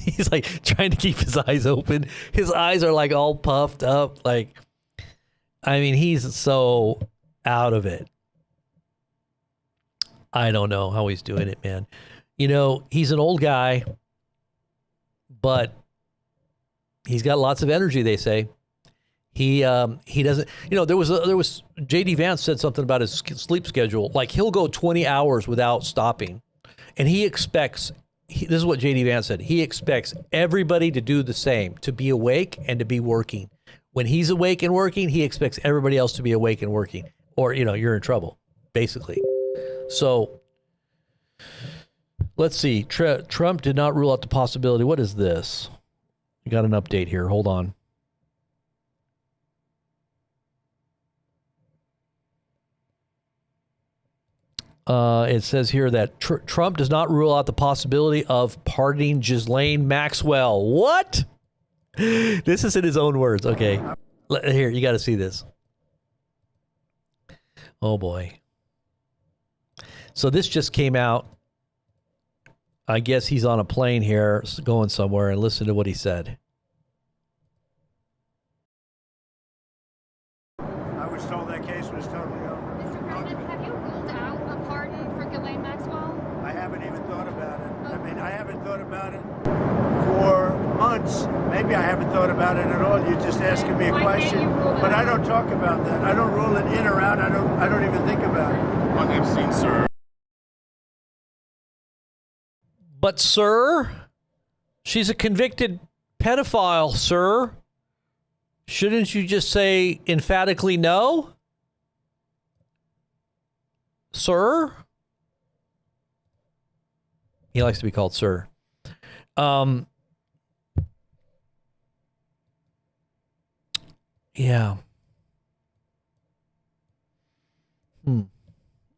[SPEAKER 1] He's like trying to keep his eyes open. His eyes are like all puffed up. Like, I mean, he's so out of it. I don't know how he's doing it, man. You know, he's an old guy, but he's got lots of energy, they say. He doesn't, you know, there was JD Vance said something about his sleep schedule. Like he'll go 20 hours without stopping. And he expects, this is what JD Vance said. He expects everybody to do the same, to be awake and to be working. When he's awake and working, he expects everybody else to be awake and working, or, you know, you're in trouble, basically. So let's see. Trump did not rule out the possibility. What is this? We got an update here. Hold on. It says here that Trump does not rule out the possibility of pardoning Ghislaine Maxwell. What? This is in his own words. Okay. Here, you got to see this. Oh boy. So this just came out. I guess he's on a plane here going somewhere, and listen to what he said.
[SPEAKER 5] I was told that case was totally over.
[SPEAKER 6] Mr. President, have you ruled out a pardon for Ghislaine Maxwell?
[SPEAKER 5] I haven't even thought about it. I mean, I haven't thought about it for months. Maybe I haven't thought about it at all. You're just asking me a
[SPEAKER 6] Why can't
[SPEAKER 5] question.
[SPEAKER 6] you rule it
[SPEAKER 5] But I
[SPEAKER 6] out?
[SPEAKER 5] don't talk about that. I don't rule it in or out. I don't even think about it.
[SPEAKER 7] On Epstein, sir.
[SPEAKER 1] But, sir, she's a convicted pedophile, sir. Shouldn't you just say emphatically no? Sir? He likes to be called sir. Yeah.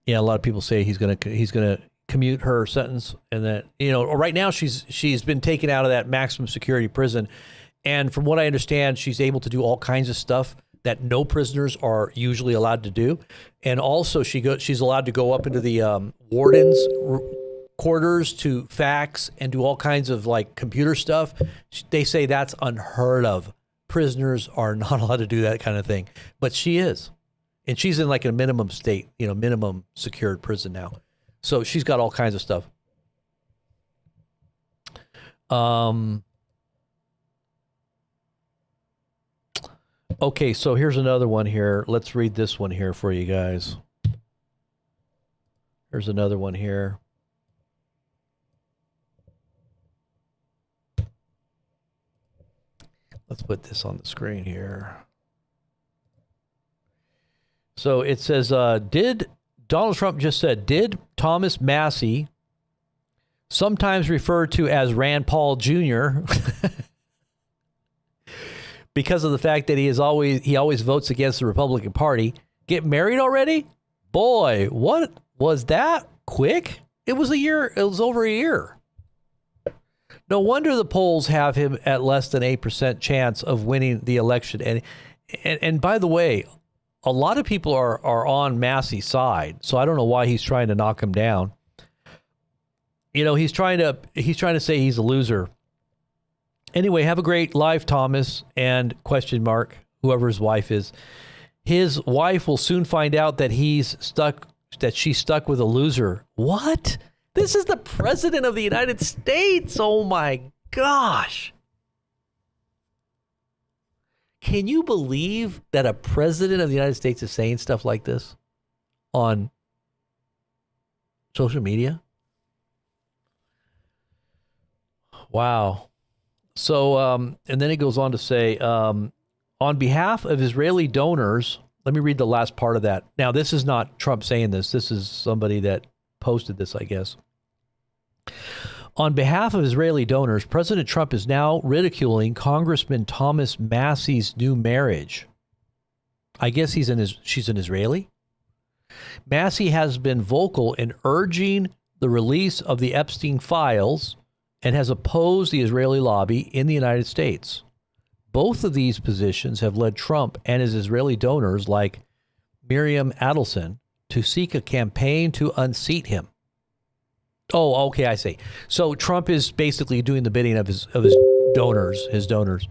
[SPEAKER 1] Yeah, a lot of people say he's gonna commute her sentence, and that, you know, right now she's been taken out of that maximum security prison, and from what I understand, she's able to do all kinds of stuff that no prisoners are usually allowed to do, and also she's allowed to go up into the warden's quarters to fax and do all kinds of like computer stuff. They say that's unheard of. Prisoners are not allowed to do that kind of thing, but she is, and she's in like a minimum state, you know, minimum secured prison now. So she's got all kinds of stuff. Okay, so here's another one here. Let's read this one here for you guys. Here's another one here. Let's put this on the screen here. So it says, Donald Trump just said, did Thomas Massie, sometimes referred to as Rand Paul Jr., because of the fact that he always votes against the Republican Party, get married already? Boy, what was that quick? It was over a year. No wonder the polls have him at less than 8% chance of winning the election. And by the way, a lot of people are on Massey's side, so I don't know why he's trying to knock him down. You know, he's trying to say he's a loser. Anyway, have a great life, Thomas, and question mark, whoever his wife is. His wife will soon find out that she's stuck with a loser. What? This is the president of the United States. Oh my gosh. Can you believe that a president of the United States is saying stuff like this on social media? Wow. So, and then it goes on to say, on behalf of Israeli donors, let me read the last part of that. Now, this is not Trump saying this. This is somebody that posted this, I guess. On behalf of Israeli donors, President Trump is now ridiculing Congressman Thomas Massie's new marriage. I guess she's an Israeli. Massie has been vocal in urging the release of the Epstein files and has opposed the Israeli lobby in the United States. Both of these positions have led Trump and his Israeli donors, like Miriam Adelson, to seek a campaign to unseat him. Oh, okay, I see. So Trump is basically doing the bidding of his donors,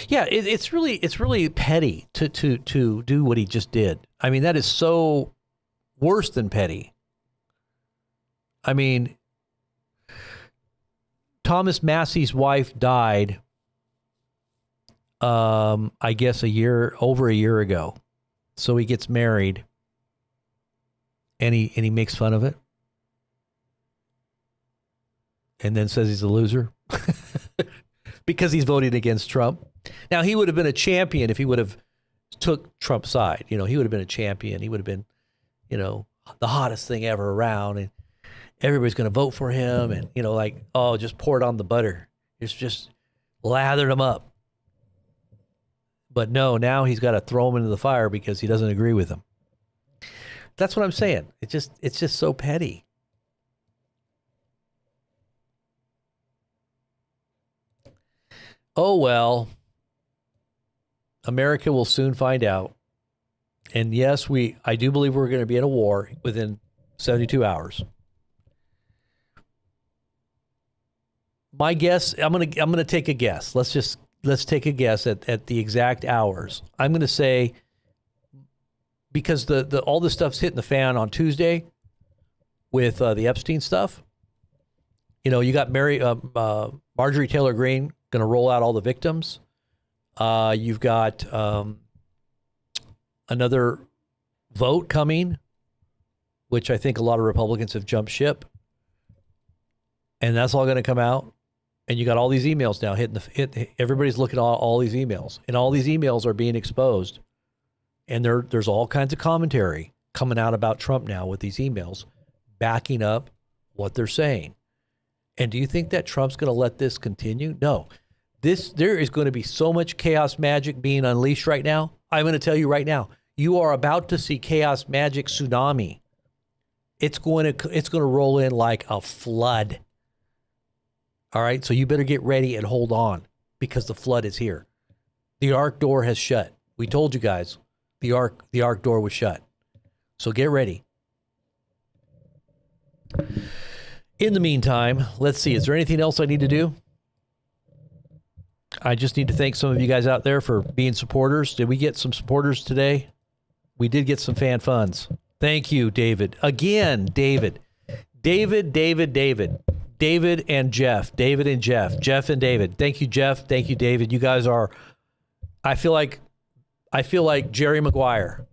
[SPEAKER 1] Yeah, it's really petty to do what he just did. I mean, that is so worse than petty. I mean, Thomas Massie's wife died, I guess over a year ago. So he gets married, and he makes fun of it, and then says he's a loser because he's voting against Trump. Now, he would have been a champion if he would have took Trump's side. You know, he would have been a champion. He would have been, you know, the hottest thing ever around, and everybody's going to vote for him, and, you know, like, oh, just pour it on the butter. Just lathered him up. But no, now he's got to throw him into the fire because he doesn't agree with him. That's what I'm saying. It's just so petty. Oh, well, America will soon find out. And yes, I do believe we're going to be in a war within 72 hours. My guess, I'm gonna take a guess. Let's take a guess at the exact hours. I'm gonna say, because the all this stuff's hitting the fan on Tuesday with the Epstein stuff. You know, you got Marjorie Taylor Greene going to roll out all the victims. You've got another vote coming, which I think a lot of Republicans have jumped ship, and that's all going to come out. And you got all these emails now everybody's looking at all these emails, and all these emails are being exposed. And there's all kinds of commentary coming out about Trump now with these emails, backing up what they're saying. And do you think that Trump's going to let this continue? No. There is going to be so much chaos magic being unleashed right now. I'm going to tell you right now, you are about to see chaos magic tsunami. It's going to roll in like a flood. All right, so you better get ready and hold on, because the flood is here. The ark door has shut. We told you guys the ark door was shut. So get ready. In the meantime, let's see. Is there anything else I need to do? I just need to thank some of you guys out there for being supporters. Did we get some supporters today? We did get some fan funds. Thank you, David. Again, David and Jeff. Jeff and David. Thank you, Jeff. Thank you, David. You guys are, I feel like Jerry Maguire.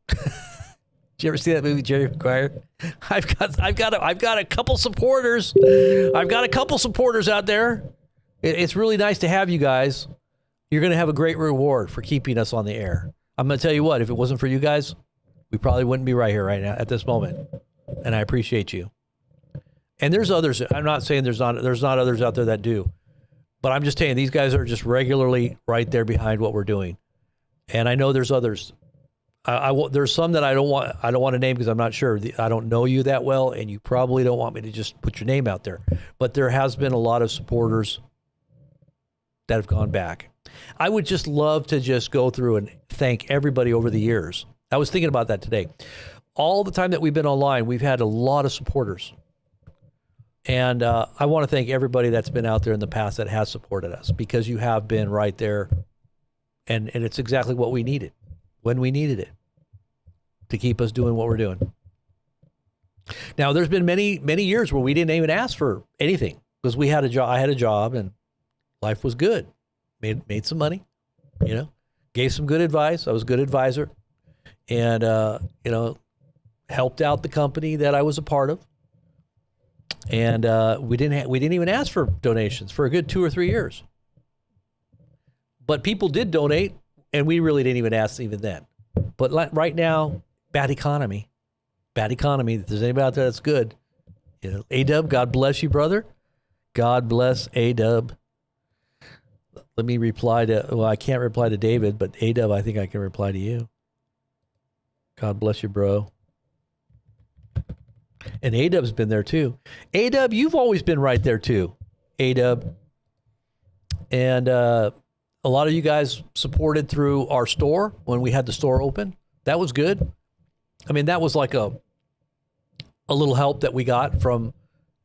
[SPEAKER 1] Did you ever see that movie, Jerry Maguire? I've got a couple supporters. I've got a couple supporters out there. It's really nice to have you guys. You're going to have a great reward for keeping us on the air. I'm going to tell you what, if it wasn't for you guys, we probably wouldn't be right here right now at this moment. And I appreciate you. And there's others. I'm not saying there's not others out there that do, but I'm just saying these guys are just regularly right there behind what we're doing. And I know there's others. There's some that I don't want to name because I'm not sure. I don't know you that well, and you probably don't want me to just put your name out there. But there has been a lot of supporters that have gone back. I would just love to just go through and thank everybody over the years. I was thinking about that today. All the time that we've been online, we've had a lot of supporters. And I want to thank everybody that's been out there in the past that has supported us, because you have been right there. And it's exactly what we needed when we needed it to keep us doing what we're doing. Now, there's been many, many years where we didn't even ask for anything because we had a job. I had a job and life was good. Made some money, gave some good advice. I was a good advisor, and, helped out the company that I was a part of. And we didn't even ask for donations for a good 2 or 3 years. But people did donate, and we really didn't even ask even then. But right now, bad economy. If there's anybody out there that's good, A-Dub, God bless you, brother. God bless A-Dub. Let me reply to, I can't reply to David, but A-Dub, I think I can reply to you. God bless you, bro. And A-Dub's been there too. A-Dub, you've always been right there too. A-Dub. And a lot of you guys supported through our store when we had the store open. That was good. I mean, that was like a little help that we got from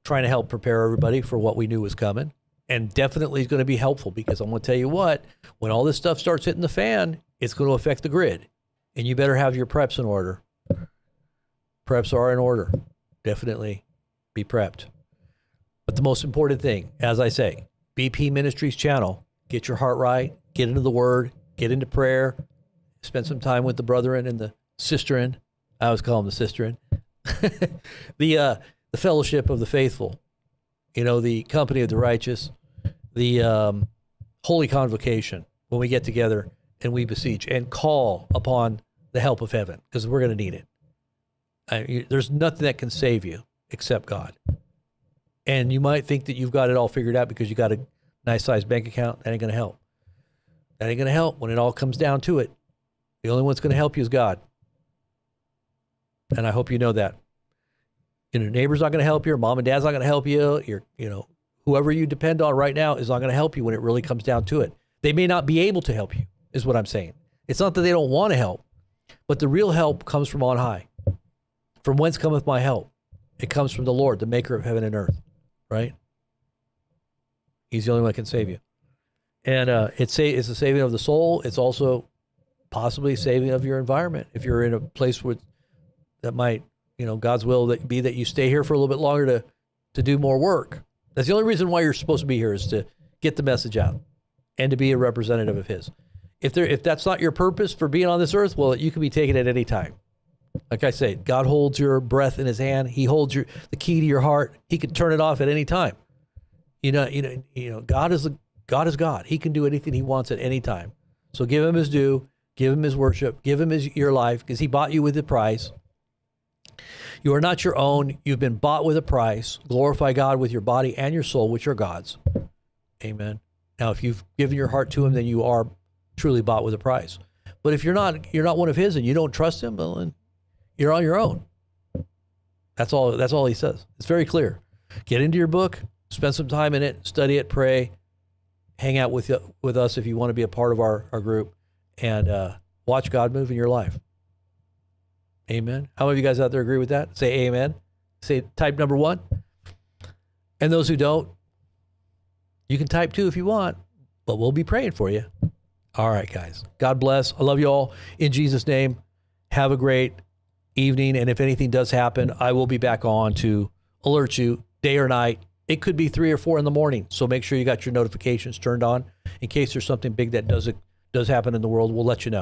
[SPEAKER 1] trying to help prepare everybody for what we knew was coming. And definitely is going to be helpful, because I'm going to tell you what, when all this stuff starts hitting the fan, it's going to affect the grid. And you better have your preps in order. Preps are in order. Definitely be prepped. But the most important thing, as I say, BP Ministries channel, get your heart right, get into the Word, get into prayer, spend some time with the brethren and the sisterin. I always call them the sisterin. The fellowship of the faithful, the company of the righteous, the holy convocation, when we get together and we beseech and call upon the help of heaven, because we're going to need it. There's nothing that can save you except God. And you might think that you've got it all figured out because you got a nice sized bank account. That ain't going to help. That ain't going to help when it all comes down to it. The only one that's going to help you is God. And I hope you know that. Your neighbor's not going to help you. Your mom and dad's not going to help you. Your, Whoever you depend on right now is not going to help you when it really comes down to it. They may not be able to help you, is what I'm saying. It's not that they don't want to help, but the real help comes from on high. From whence cometh my help? It comes from the Lord, the maker of heaven and earth, right? He's the only one that can save you. And it's the saving of the soul. It's also possibly saving of your environment. If you're in a place where that might, God's will be that you stay here for a little bit longer to do more work. That's the only reason why you're supposed to be here, is to get the message out and to be a representative of his. If that's not your purpose for being on this earth, well, you can be taken at any time. Like I say, God holds your breath in his hand. He holds the key to your heart. He can turn it off at any time. God is God. He can do anything he wants at any time. So give him his due, give him his worship, give him your life, because he bought you with a price. You are not your own. You've been bought with a price. Glorify God with your body and your soul, which are God's. Amen. Now, if you've given your heart to him, then you are truly bought with a price. But if you're not one of his and you don't trust him, well, then you're on your own. That's all he says. It's very clear. Get into your book, spend some time in it, study it, pray, hang out with us if you want to be a part of our group, and watch God move in your life. Amen. How many of you guys out there agree with that? Say amen. Say type number 1. And those who don't, you can type 2 if you want, but we'll be praying for you. All right, guys. God bless. I love you all. In Jesus' name, have a great evening. And if anything does happen, I will be back on to alert you day or night. It could be 3 or 4 in the morning. So make sure you got your notifications turned on in case there's something big that does happen in the world. We'll let you know.